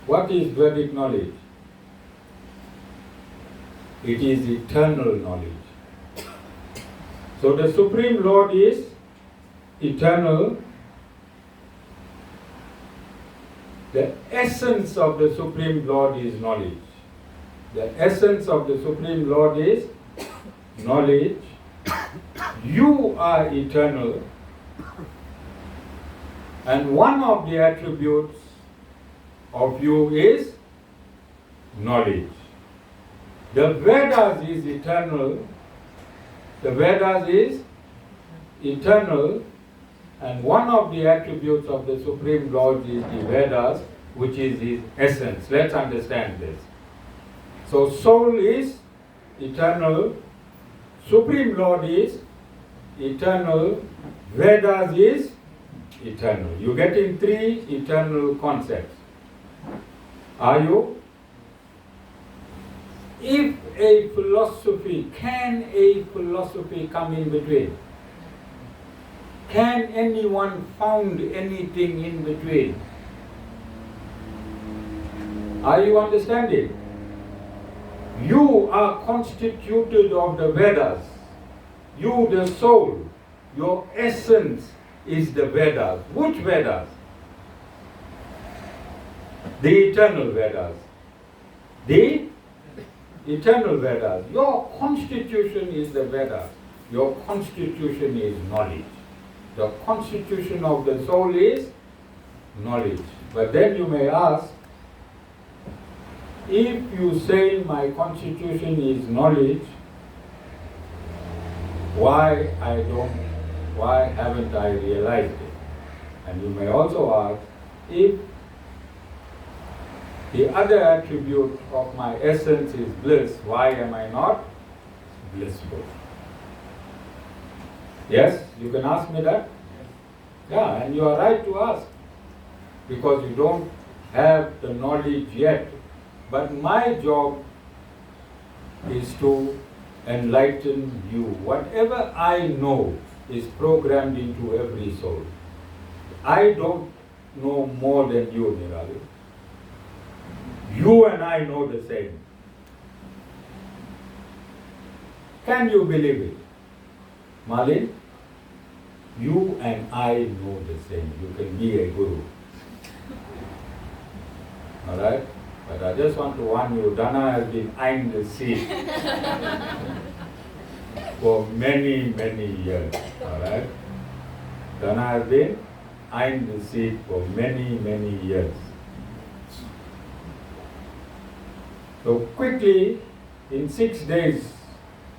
What is Vedic knowledge? It is eternal knowledge. So the Supreme Lord is eternal. The essence of the Supreme Lord is knowledge. The essence of the Supreme Lord is knowledge. You are eternal. And one of the attributes of you is knowledge. The Vedas is eternal. The Vedas is eternal. And one of the attributes of the Supreme Lord is the Vedas, which is his essence. Let's understand this. So soul is eternal, Supreme Lord is eternal, Vedas is eternal. You get in three eternal concepts. Are you? If a philosophy, can a philosophy come in between? Can anyone found anything in between? Are you understanding? You are constituted of the Vedas. You, the soul, your essence is the Vedas. Which Vedas? The eternal Vedas. The eternal Vedas. Your constitution is the Vedas. Your constitution is knowledge. The constitution of the soul is knowledge. But then you may ask, if you say my constitution is knowledge, why haven't I realized it? And you may also ask, if the other attribute of my essence is bliss, why am I not blissful? Yes, you can ask me that. Yeah, and you are right to ask, because you don't have the knowledge yet. But my job is to enlighten you. Whatever I know is programmed into every soul. I don't know more than you, Nirali. You and I know the same. Can you believe it? Malin, you and I know the same. You can be a guru. Alright? But I just want to warn you, Dana has been eyeing the seed for many, many years. Alright? Dana has been eyeing the seed for many, many years. So quickly, in 6 days,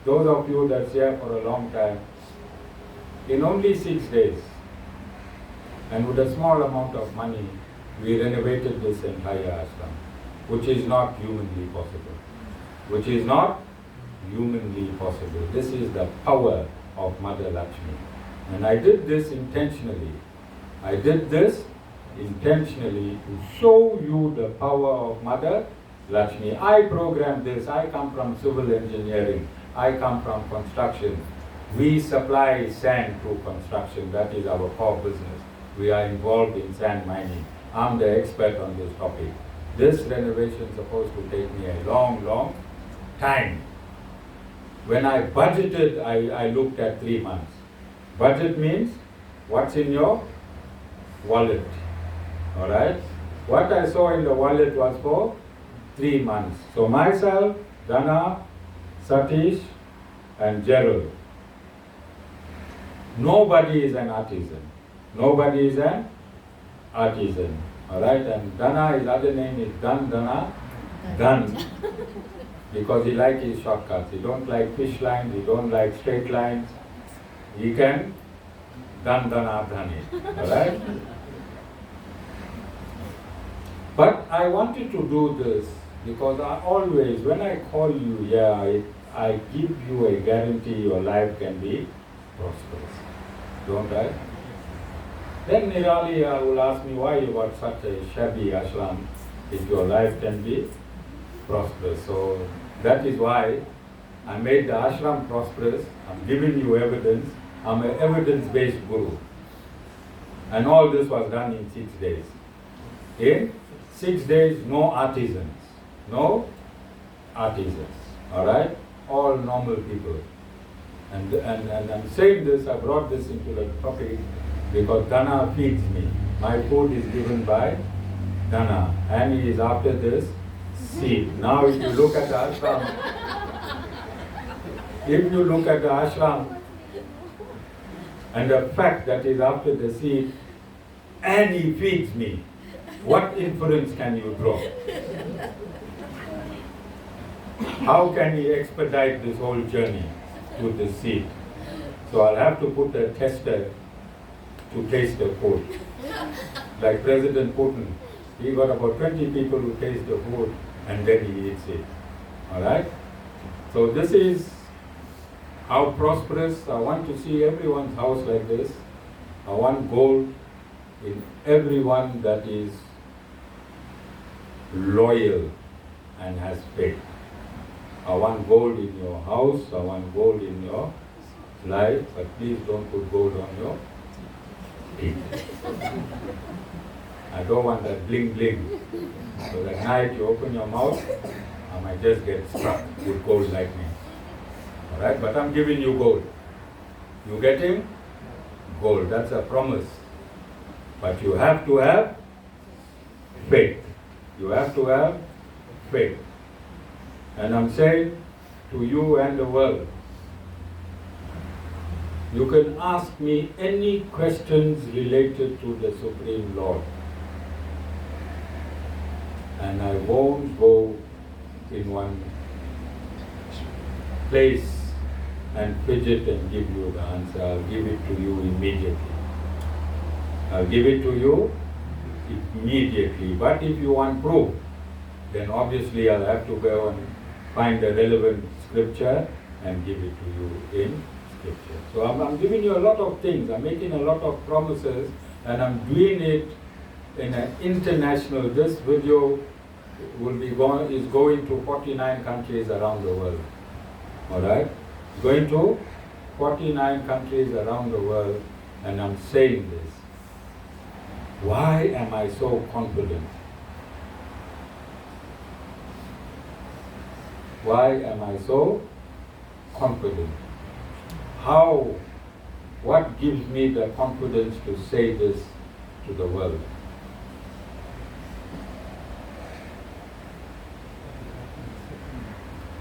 those of you that's here for a long time, in only 6 days, and with a small amount of money, we renovated this entire ashram, which is not humanly possible. Which is not humanly possible. This is the power of Mother Lakshmi. And I did this intentionally. I did this intentionally to show you the power of Mother Lakshmi. I programmed this. I come from civil engineering. I come from construction. We supply sand to construction. That is our core business. We are involved in sand mining. I'm the expert on this topic. This renovation is supposed to take me a long, long time. When I budgeted, I looked at 3 months. Budget means what's in your wallet. Alright? What I saw in the wallet was for 3 months. So myself, Dana, Satish, and Gerald. Nobody is an artisan. Nobody is an artisan. Alright? And Dana, his other name is Dana, because he likes his shortcuts. He don't like fish lines, he don't like straight lines. He can Dana Dhani. Alright? But I wanted to do this because I always, when I call you here, I give you a guarantee your life can be prosperous. Don't I? Then Nirali will ask me why you got such a shabby ashram if your life can be prosperous. So that is why I made the ashram prosperous. I'm giving you evidence. I'm an evidence-based guru. And all this was done in 6 days. In 6 days, no artisans. No artisans. Alright? All normal people. And I'm saying this, I brought this into the topic because Dana feeds me. My food is given by Dana. And he is after this seed. Now if you look at the ashram, and the fact that he's after the seed, and he feeds me, what inference can you draw? How can he expedite this whole journey to the seed? So I'll have to put a tester to taste the food. Like President Putin, he got about 20 people who taste the food and then he eats it. Alright? So this is how prosperous. I want to see everyone's house like this. I want gold in everyone that is loyal and has faith. I want gold in your house, I want gold in your life, but please don't put gold on your teeth. I don't want that bling bling. So that night you open your mouth, I might just get struck with gold lightning. Alright, but I'm giving you gold. You getting gold, that's a promise. But you have to have faith. You have to have faith. And I'm saying to you and the world, you can ask me any questions related to the Supreme Lord. And I won't go in one place and fidget and give you the answer. I'll give it to you immediately. I'll give it to you immediately. But if you want proof, then obviously I'll have to go and find the relevant scripture and give it to you in scripture. So I'm giving you a lot of things. I'm making a lot of promises and I'm doing it in an international. This video is going to 49 countries around the world. Alright? Going to 49 countries around the world, and I'm saying this. Why am I so confident? Why am I so confident? What gives me the confidence to say this to the world?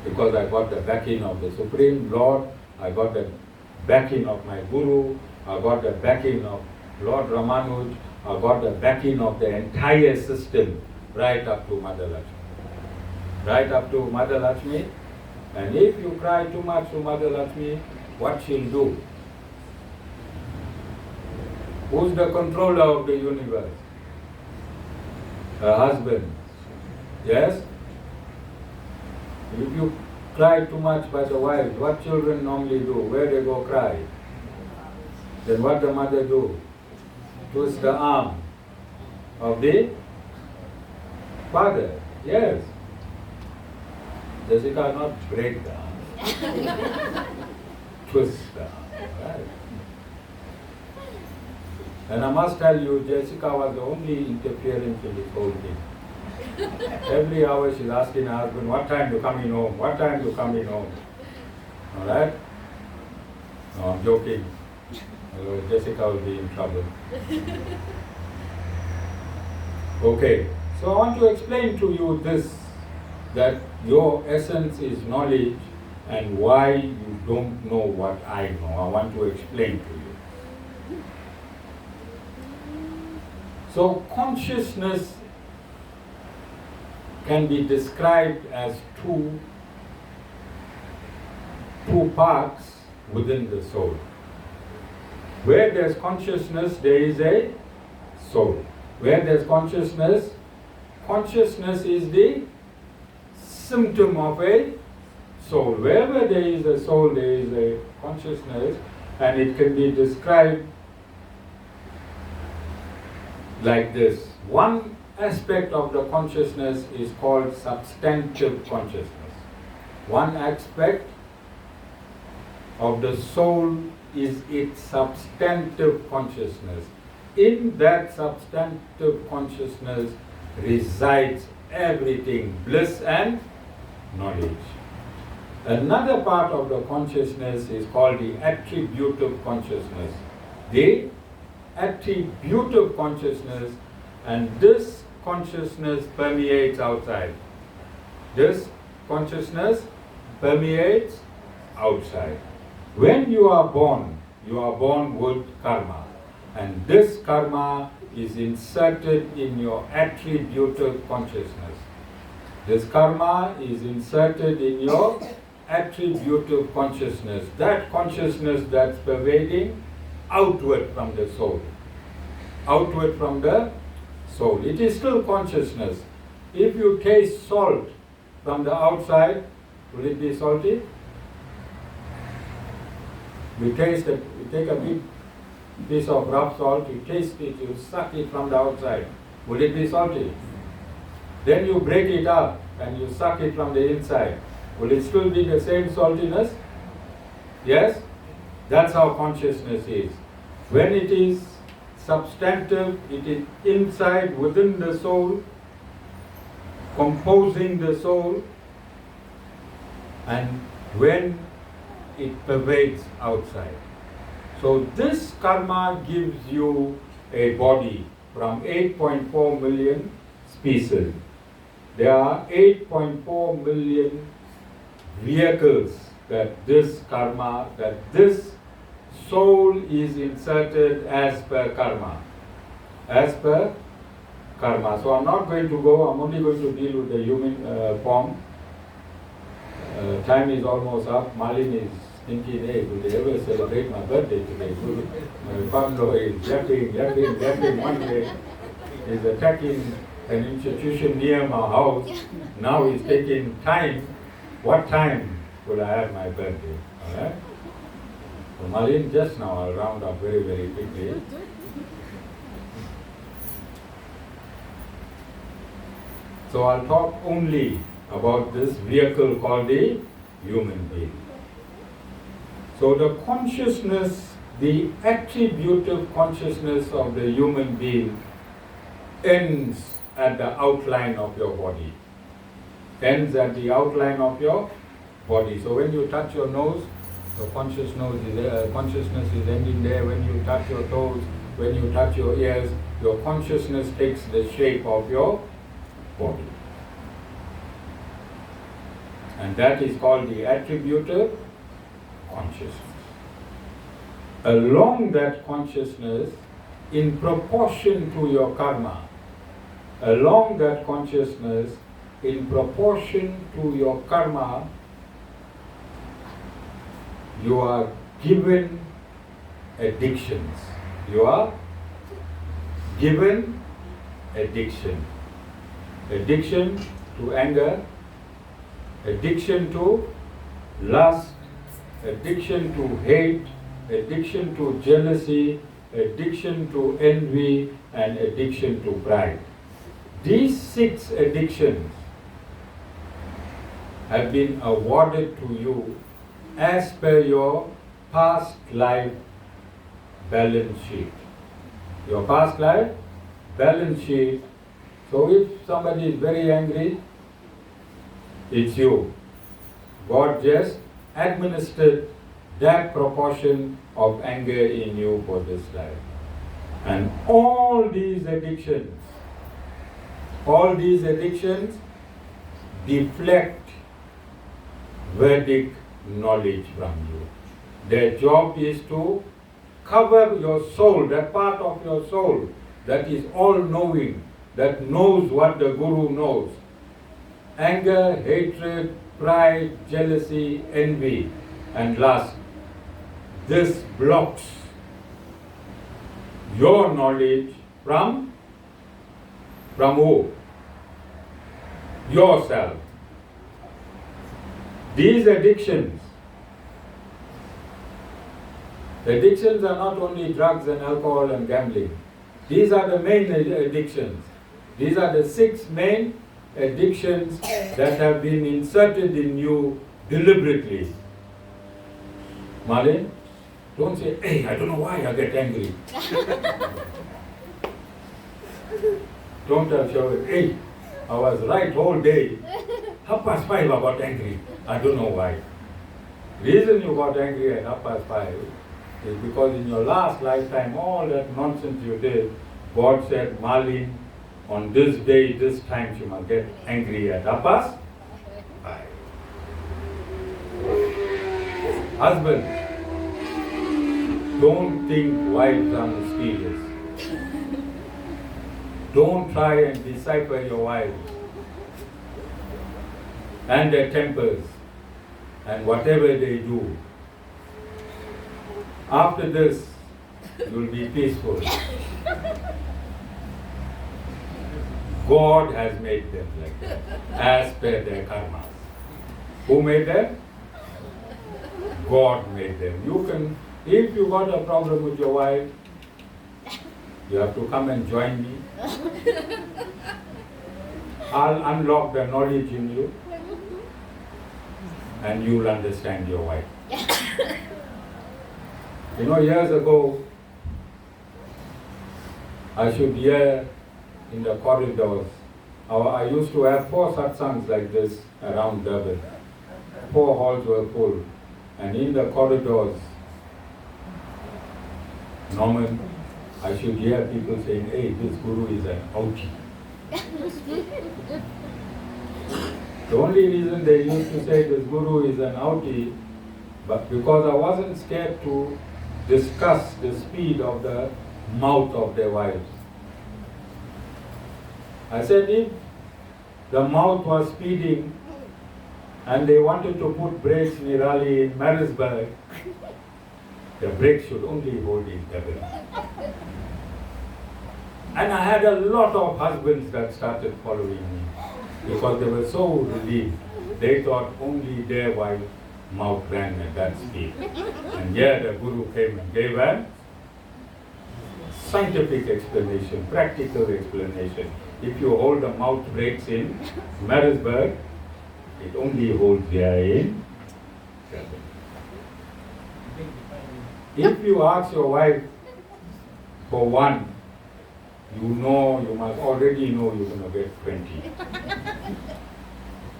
because I got the backing of the Supreme Lord, I got the backing of my Guru, I got the backing of Lord Ramanuj, I got the backing of the entire system, right up to Mother Lakshmi. Right up to Mother Lakshmi. And if you cry too much to Mother Lakshmi, what she'll do? Who's the controller of the universe? Her husband. Yes? If you cry too much by the wife, what children normally do? Where they go cry? Then what the mother do? Twist the arm of the father. Yes. Jessica, not break the arm. Twist the arm. Right. And I must tell you, Jessica was the only interference in this whole thing. Every hour she's asking her husband, what time you coming home? What time you coming home? Alright? No, I'm joking. Jessica will be in trouble. Okay, so I want to explain to you this, that your essence is knowledge, and why you don't know what I know. I want to explain to you. So consciousness can be described as two parts within the soul. Where there's consciousness, there is a soul. Where there's consciousness, consciousness is the symptom of a soul. Wherever there is a soul, there is a consciousness, and it can be described like this. One aspect of the consciousness is called substantive consciousness. One aspect of the soul is its substantive consciousness. In that substantive consciousness resides everything, bliss and knowledge. Another part of the consciousness is called the attributive consciousness. The attributive consciousness, and this consciousness permeates outside. This consciousness permeates outside. When you are born with karma, and this karma is inserted in your attributive consciousness. This karma is inserted in your attributive consciousness, that consciousness that's pervading outward from the soul. Outward from the soul. It is still consciousness. If you taste salt from the outside, will it be salty? You taste it, you take a big piece of rough salt, you taste it, you suck it from the outside. Will it be salty? Then you break it up and you suck it from the inside. Will it still be the same saltiness? Yes? That's how consciousness is. When it is substantive, it is inside within the soul, composing the soul, and when it pervades outside. So this karma gives you a body from 8.4 million species. There are 8.4 million vehicles that this karma, that this soul is inserted as per karma. As per karma. So I'm not going to go, I'm only going to deal with the human form. Time is almost up. Malin is thinking, hey, will they ever celebrate my birthday today? My bungalow is yapping one day. He's attacking an institution near my house. Now he's taking time. What time will I have my birthday? Alright? So Malin, just now, I'll round up very, very quickly. So I'll talk only about this vehicle called the human being. So the consciousness, the attributive consciousness of the human being ends at the outline of your body. Ends at the outline of your body. So when you touch your nose, the consciousness is ending there. When you touch your toes, when you touch your ears, your consciousness takes the shape of your body. And that is called the attributive consciousness. Along that consciousness, in proportion to your karma, along that consciousness, in proportion to your karma, you are given addictions. You are given addiction. Addiction to anger, addiction to lust, addiction to hate, addiction to jealousy, addiction to envy, and addiction to pride. These 6 addictions have been awarded to you as per your past life balance sheet. Your past life balance sheet. So if somebody is very angry, it's you. God just administered that proportion of anger in you for this life. And all these addictions deflect Vedic knowledge from you. Their job is to cover your soul, that part of your soul that is all-knowing, that knows what the Guru knows. Anger, hatred, pride, jealousy, envy, and lust. This blocks your knowledge from who? Yourself. These addictions are not only drugs and alcohol and gambling. These are the main addictions. These are the 6 main addictions that have been inserted in you deliberately. Malin, don't say, hey, I don't know why I get angry. Don't have shouted, hey, I was right whole day. 5:30 I got angry. I don't know why. Reason you got angry at 5:30 is because in your last lifetime, all that nonsense you did, God said, Malin, on this day, this time, you must get angry at 5:30. Husband, don't think wives are mysterious. Don't try and decipher your wives and their tempers and whatever they do. After this, you'll be peaceful. God has made them like that, as per their karmas. Who made them? God made them. You can, if you got a problem with your wife, you have to come and join me. I'll unlock the knowledge in you and you'll understand your wife. You know, years ago, I should hear in the corridors. I used to have 4 satsangs like this around Durban. 4 halls were full. And in the corridors, Norman, I should hear people saying, hey, this Guru is an outie. The only reason they used to say this Guru is an outie, but because I wasn't scared to discuss the speed of the mouth of their wives. I said, if the mouth was speeding and they wanted to put brakes in Nirali in Marisburg, the brakes should only hold in Durban. And I had a lot of husbands that started following me because they were so relieved. They thought only their wife mouth ran at that speed. And here the Guru came and gave a scientific explanation, practical explanation. If you hold the mouth brakes in Marisburg, it only holds here in Durban. If you ask your wife for 1, you must already know you're going to get 20.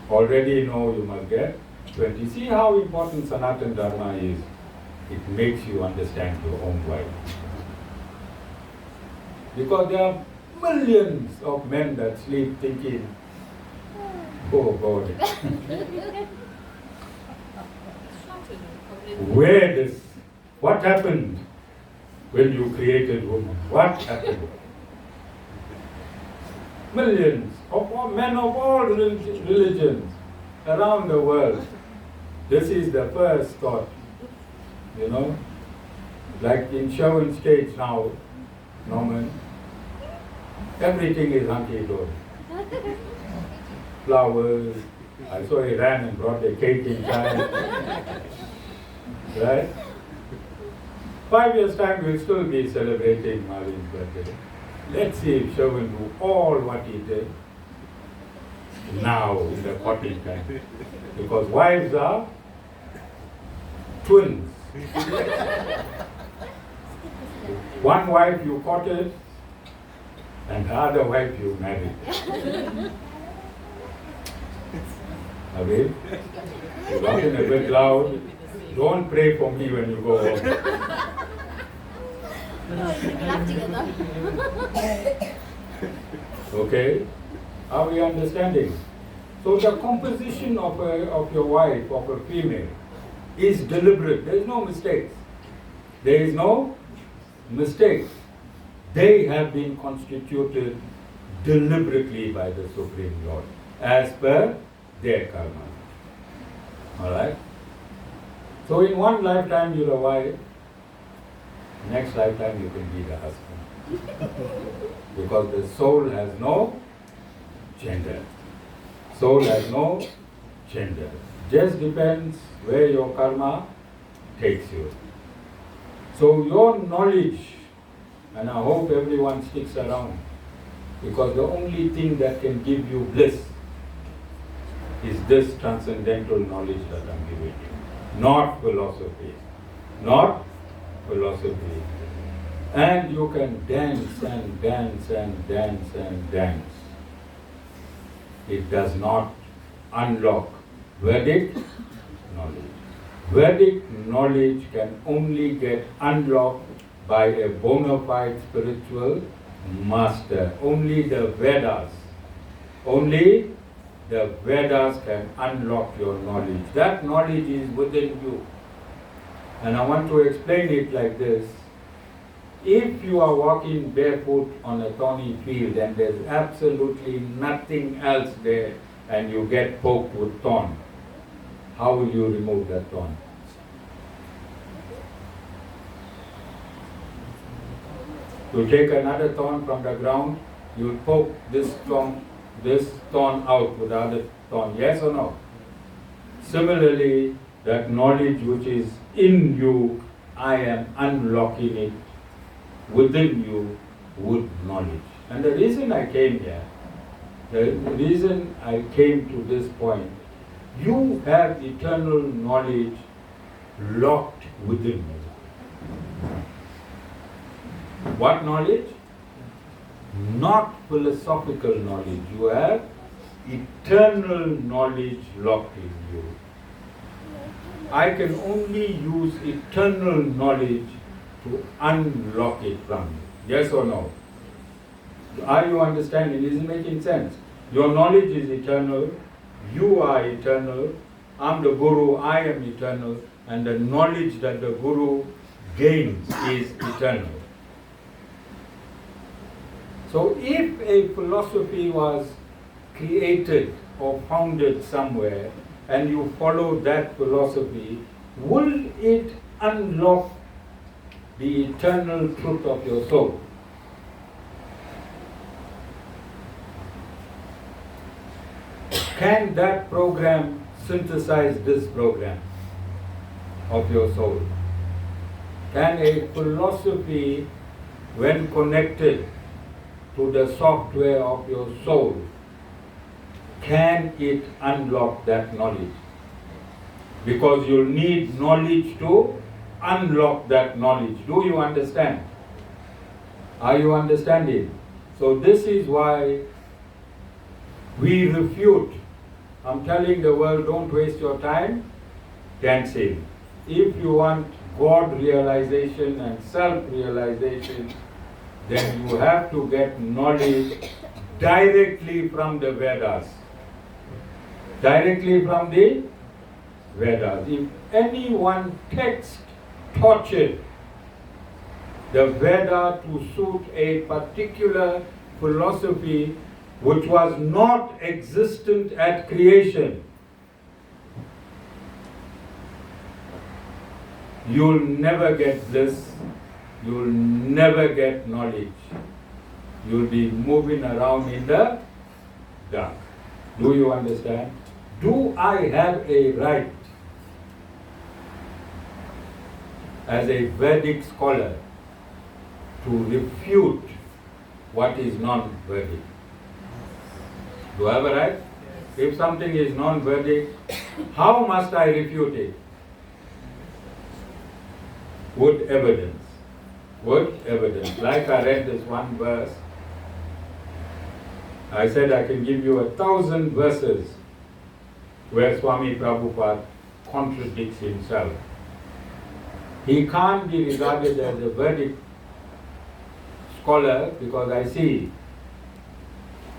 Already know you must get 20. See how important Sanatana Dharma is. It makes you understand your own wife. Because there are millions of men that sleep thinking, oh God, What happened when you created woman? What happened? Millions of men of all religions around the world. This is the first thought. Like in Sherwin stage now, Norman, everything is hunky-dory. Flowers. I saw he ran and brought a cake in time. Right? 5 years' time we'll still be celebrating Marvin's birthday. Let's see if Sherwin do all what he did now in the potting time. Because wives are twins. One wife you courted and the other wife you married. Okay? You're laughing a bit loud. Don't pray for me when you go home. Okay? Are we understanding? So the composition of your wife, of a female, is deliberate. There is no mistakes. There is no mistakes. They have been constituted deliberately by the Supreme Lord, as per their karma. Alright? So in one lifetime you're a wife, next lifetime you can be the husband. Because the soul has no gender. Soul has no gender. Just depends where your karma takes you. So your knowledge, and I hope everyone sticks around, because the only thing that can give you bliss is this transcendental knowledge that I'm giving you. Not philosophy. Not philosophy. And you can dance and dance and dance and dance. It does not unlock Vedic knowledge. Vedic knowledge can only get unlocked by a bona fide spiritual master. Only the Vedas can unlock your knowledge. That knowledge is within you. And I want to explain it like this. If you are walking barefoot on a thorny field and there's absolutely nothing else there and you get poked with thorn, how will you remove that thorn? You take another thorn from the ground, you poke this thorn out with the other thorn, yes or no? Similarly, that knowledge which is in you, I am unlocking it within you with knowledge. And the reason I came here, the reason I came to this point, you have eternal knowledge locked within you. What knowledge? Not philosophical knowledge. You have eternal knowledge locked in you. I can only use eternal knowledge to unlock it from you. Yes or no? Are you understanding? Is it making sense? Your knowledge is eternal. You are eternal. I'm the Guru. I am eternal. And the knowledge that the Guru gains is eternal. So if a philosophy was created or founded somewhere and you follow that philosophy, will it unlock the eternal truth of your soul? Can that program synthesize this program of your soul? Can a philosophy, when connected to the software of your soul, can it unlock that knowledge? Because you'll need knowledge to unlock that knowledge. Do you understand? Are you understanding? So this is why we refute. I'm telling the world, don't waste your time dancing. If you want God realization and self-realization, then you have to get knowledge directly from the Vedas. Directly from the Vedas. If any one text tortured the Veda to suit a particular philosophy which was not existent at creation, you'll never get bliss, you'll never get knowledge. You'll be moving around in the dark. Do you understand? Do I have a right as a Vedic scholar to refute what is non-Vedic? Do I have a right? If something is non-Vedic, how must I refute it? With evidence. With evidence. Like I read this one verse, I said I can give you 1,000 verses where Swami Prabhupada contradicts himself. He can't be regarded as a Vedic scholar because I see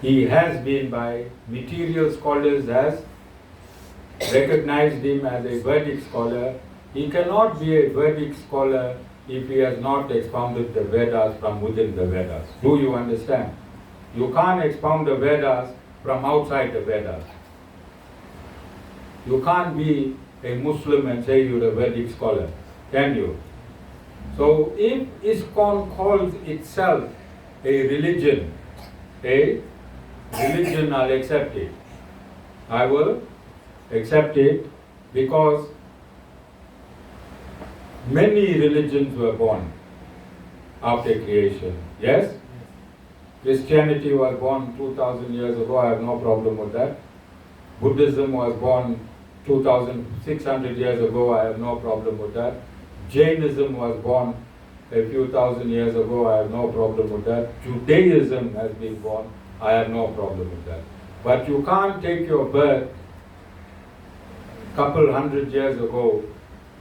he has been by material scholars has recognized him as a Vedic scholar. He cannot be a Vedic scholar if he has not expounded the Vedas from within the Vedas. Do you understand? You can't expound the Vedas from outside the Vedas. You can't be a Muslim and say you're a Vedic scholar, can you? So if ISKCON calls itself a religion, I'll accept it. I will accept it because many religions were born after creation. Yes? Christianity was born 2,000 years ago, I have no problem with that. Buddhism was born 2,600 years ago, I have no problem with that. Jainism was born a few thousand years ago, I have no problem with that. Judaism has been born, I have no problem with that. But you can't take your birth a couple hundred years ago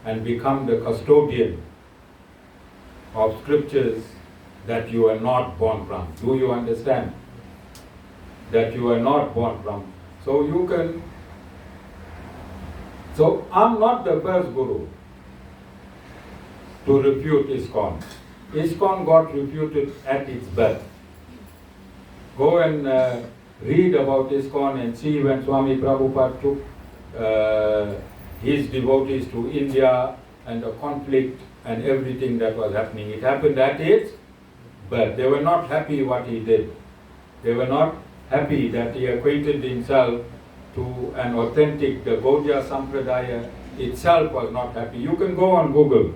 and become the custodian of scriptures that you are not born from. Do you understand? That you are not born from. So I'm not the first guru to refute ISKCON. ISKCON got refuted at its birth. Go and read about ISKCON and see when Swami Prabhupada took his devotees to India and the conflict and everything that was happening. It happened at its birth. They were not happy what he did. They were not happy that he acquainted himself to an authentic, the Gaudiya Sampradaya itself was not happy. You can go on Google.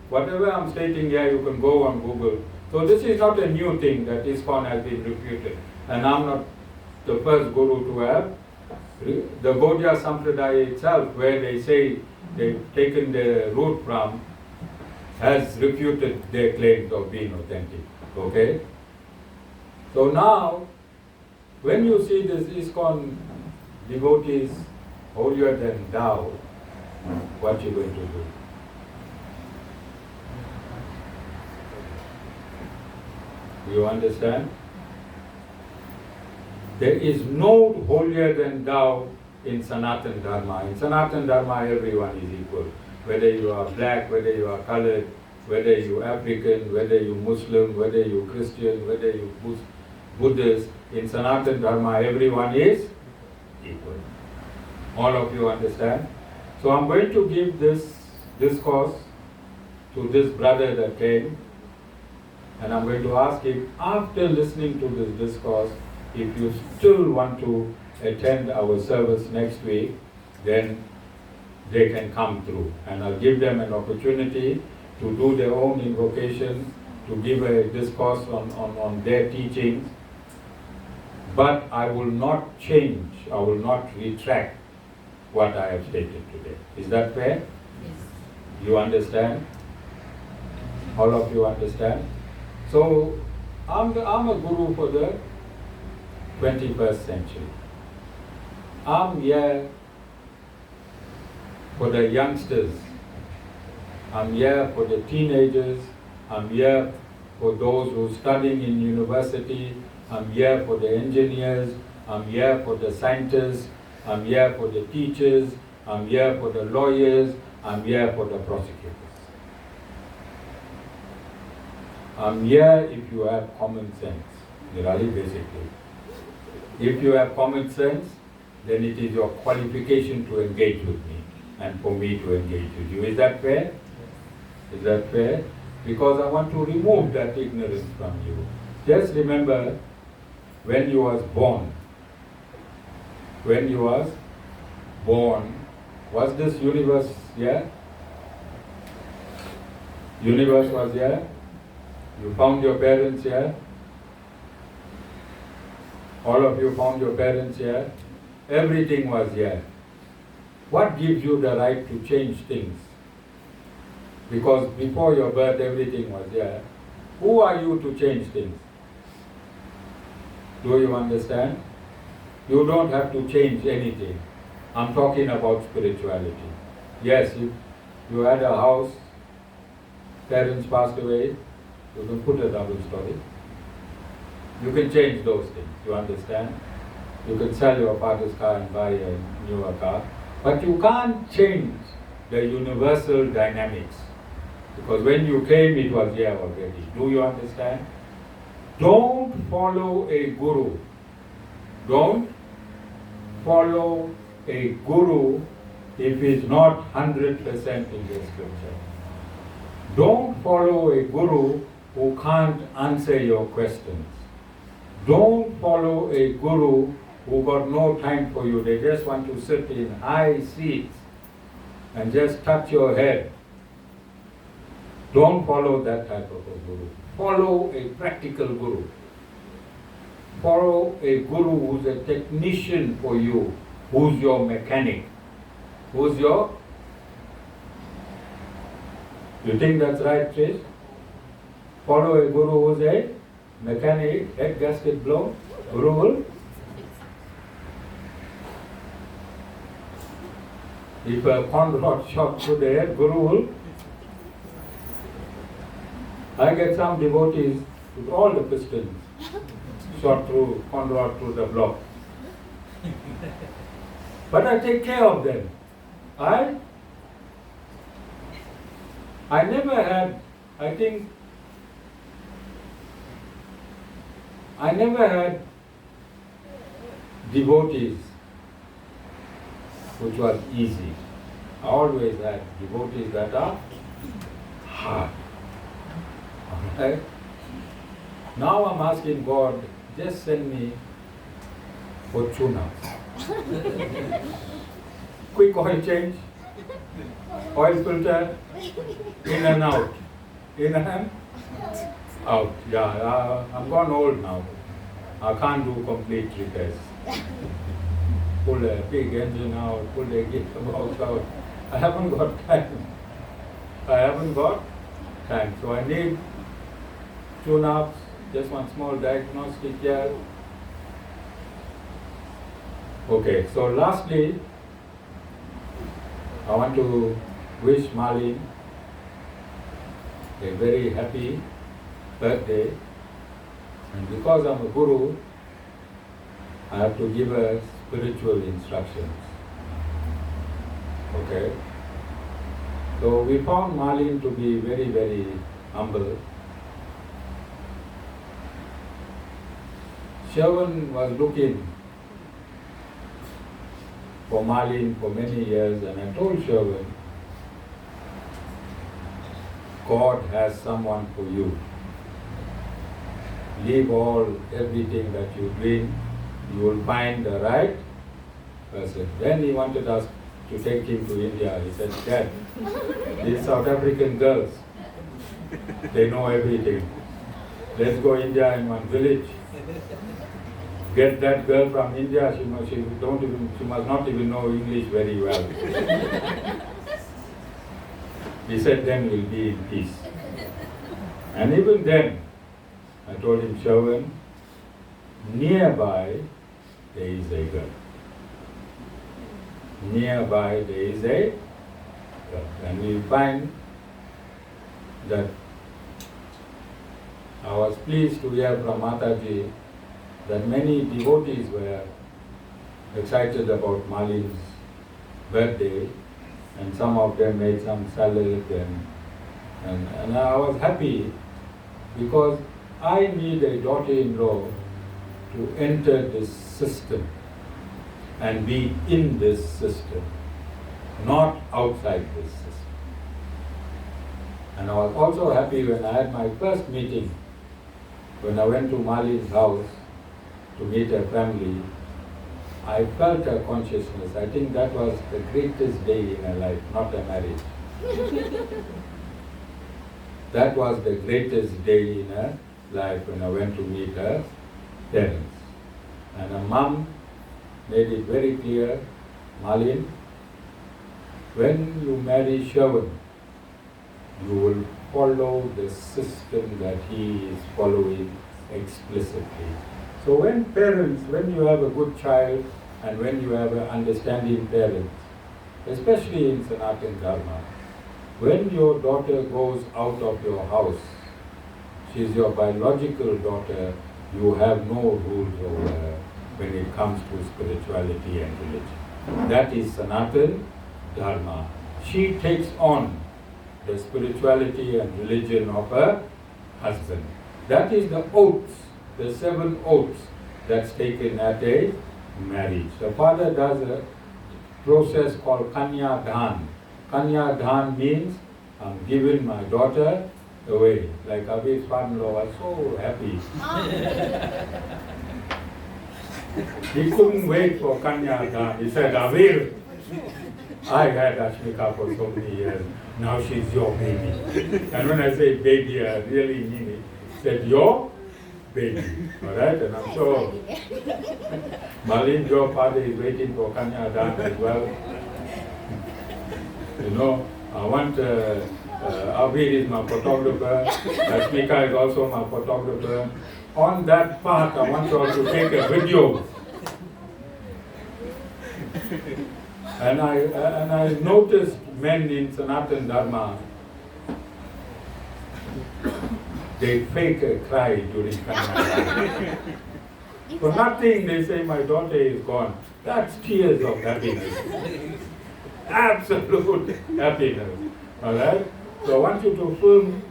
Whatever I'm stating here, you can go on Google. So this is not a new thing that ISKCON has been refuted. And I'm not the first guru to have. The Gaudiya Sampradaya itself, where they say they've taken the root from, has refuted their claims of being authentic. Okay? So now, when you see this ISKCON devotees holier than thou, what you going to do? Do you understand? There is no holier than thou in Sanatana Dharma. In Sanatana Dharma, everyone is equal. Whether you are black, whether you are colored, whether you are African, whether you Muslim, whether you Christian, whether you Buddhist. In Sanatana Dharma, everyone is equal. All of you understand? So I'm going to give this discourse to this brother that came, and I'm going to ask him, after listening to this discourse, if you still want to attend our service next week, then they can come through. And I'll give them an opportunity to do their own invocation, to give a discourse on their teachings. But I will not change, I will not retract what I have stated today. Is that fair? Yes. You understand? All of you understand? So I'm a guru for the 21st century. I'm here for the youngsters. I'm here for the teenagers. I'm here for those who are studying in university. I'm here for the engineers. I'm here for the scientists. I'm here for the teachers. I'm here for the lawyers, I'm here for the prosecutors. I'm here if you have common sense, really basically. If you have common sense, then it is your qualification to engage with me and for me to engage with you. Is that fair? Is that fair? Because I want to remove that ignorance from you. Just remember when you was born. When you was born, was this universe here? Universe was here? You found your parents here? All of you found your parents here? Everything was here. What gives you the right to change things? Because before your birth, everything was here. Who are you to change things? Do you understand? You don't have to change anything. I'm talking about spirituality. Yes, if you had a house, parents passed away, you can put a double story. You can change those things, you understand? You can sell your father's car and buy a newer car. But you can't change the universal dynamics. Because when you came, it was here already. Do you understand? Don't follow a guru. Don't follow a guru if he's not 100% in the scripture. Don't follow a guru who can't answer your questions. Don't follow a guru who got no time for you. They just want to sit in high seats and just touch your head. Don't follow that type of a guru. Follow a practical guru. Follow a guru who's a technician for you, who's your mechanic. Who's your? You think that's right, Trish? Follow a guru who's a mechanic, head gasket blown. Guru will? If a con rod shot through the head, guru will? I get some devotees with all the pistons shot through, con rod through the block. But I take care of them. I never had, I think, I never had devotees which was easy. I always had devotees that are hard. Alright? Now I'm asking God, just send me for tune-ups. Quick oil change, oil filter, in and out. In and out. Yeah, I'm gone old now. I can't do complete repairs. Pull a big engine out, pull a gearbox out. I haven't got time. I haven't got time. So I need tune-ups, just one small diagnostic here. Okay, so lastly, I want to wish Malin a very happy birthday. And because I'm a guru, I have to give her spiritual instructions. Okay? So we found Malin to be very, very humble. Sherwin was looking for Malin for many years, and I told Sherwin, God has someone for you. Leave everything that you're doing, you will find the right person. Then he wanted us to take him to India. He said, Dad, these South African girls, they know everything. Let's go India in one village. Get that girl from India, she must not even know English very well. He said, then we'll be in peace. And even then, I told him, Sherwin, nearby there is a girl. Nearby there is a girl. And we find that I was pleased to hear from Mataji that many devotees were excited about Malin's birthday, and some of them made some salad, and I was happy because I need a daughter-in-law to enter this system and be in this system, not outside this system. And I was also happy when I had my first meeting, when I went to Mali's house to meet her family. I felt her consciousness. I think that was the greatest day in her life, not a marriage. That was the greatest day in her life when I went to meet her parents. And her mom made it very clear, Malin, when you marry Shravan, you will follow the system that he is following explicitly. So when you have a good child and when you have an understanding parents, especially in Sanatana Dharma, when your daughter goes out of your house, she is your biological daughter, you have no rules over her when it comes to spirituality and religion. That is Sanatana Dharma. She takes on the spirituality and religion of her husband. That is the oaths, the 7 oaths that's taken at a marriage. The father does a process called Kanya Dhan. Kanya Dhan means I'm giving my daughter away. Like Abhi's father-in-law was so happy. He couldn't wait for Kanya Dhan. He said, Abhi, I had Ashmika for so many years. Now she's your baby. And when I say baby, I really mean it. He said, your baby. Alright? And I'm sure Malin, your father is waiting for Kanya Dhan as well. You know, I want Abhi is my photographer. Ashmika is also my photographer. On that part, I want you all to take a video. And I noticed men in Sanatana Dharma, they fake a cry during Kanya. For nothing, they say, my daughter is gone. That's tears of happiness. Absolute happiness. Alright? So I want you to film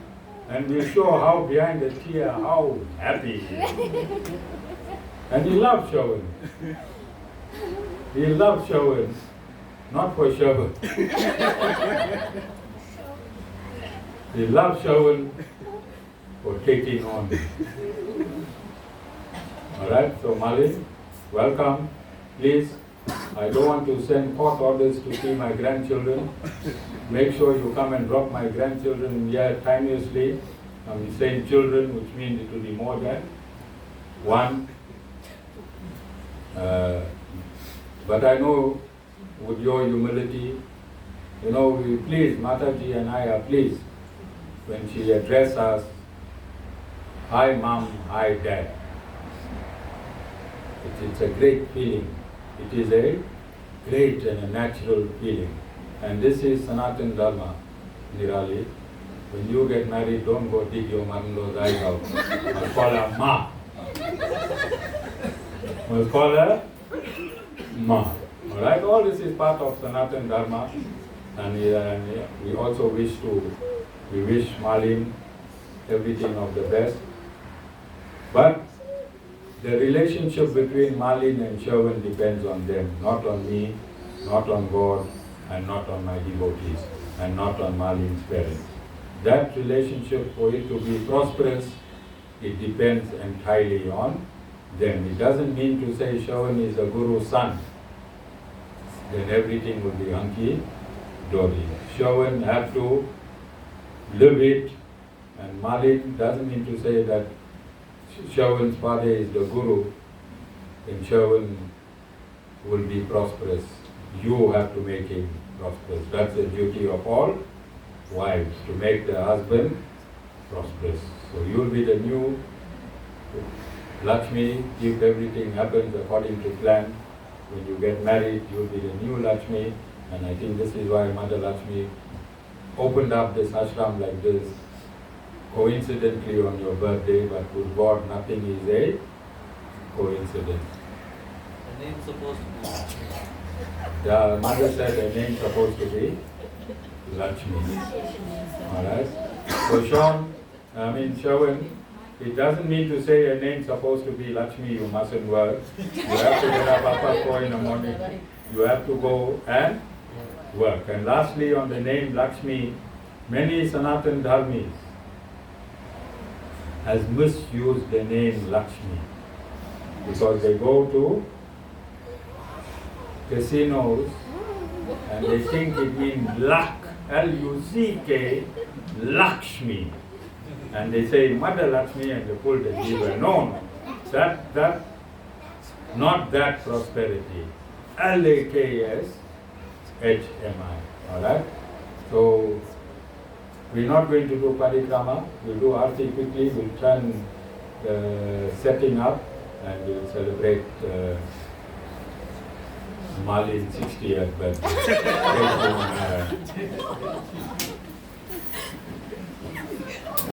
and we'll show how behind the tear, how happy he is. And he loves Shravan. He loves Shravan. Not for Shravan. He loves Shravan for taking on. Alright, so Malin, welcome. Please, I don't want to send court orders to see my grandchildren. Make sure you come and drop my grandchildren here timelessly. I'm saying children, which means it will be more than one. But I know with your humility, you know, we please, Mataji and I are pleased when she addresses us, hi mom, hi dad. It's a great feeling. It is a great and a natural feeling. And this is Sanatana Dharma, Nirali. When you get married, don't go dig your mother-in-law's eyes out. I'll call her Ma. We'll call her Ma. Alright, all this is part of Sanatana Dharma. And we also wish Malin everything of the best. But the relationship between Malin and Shravan depends on them, not on me, not on God, and not on my devotees, and not on Malin's parents. That relationship, for it to be prosperous, it depends entirely on them. It doesn't mean to say Shravan is a guru's son. Then everything will be hunky-dory. Shravan have to live it, and Malin doesn't mean to say that Shravan's father is the guru, then Shravan will be prosperous. You have to make him prosperous. That's the duty of all wives, to make the husband prosperous. So you will be the new Lakshmi if everything happens according to plan. When you get married, you will be the new Lakshmi. And I think this is why Mother Lakshmi opened up this ashram like this, coincidentally on your birthday, but with God nothing is a coincidence. The name's supposed to be The mother said the name supposed to be Lakshmi. Alright? So Shawan, it doesn't mean to say a name supposed to be Lakshmi, you mustn't work. You have to get up at 4 in the morning. You have to go and work. And lastly, on the name Lakshmi, many Sanatan Dharmis has misused the name Lakshmi because they go to casinos and they think it means luck, L-U-C-K, Lakshmi. And they say Mother Lakshmi and they pull the jiva. No, that, not that prosperity. L-A-K-S-H-M-I. Alright? So, we're not going to do parikrama. We'll do arti quickly. We'll turn the setting up and we'll celebrate Mali's 60th birthday.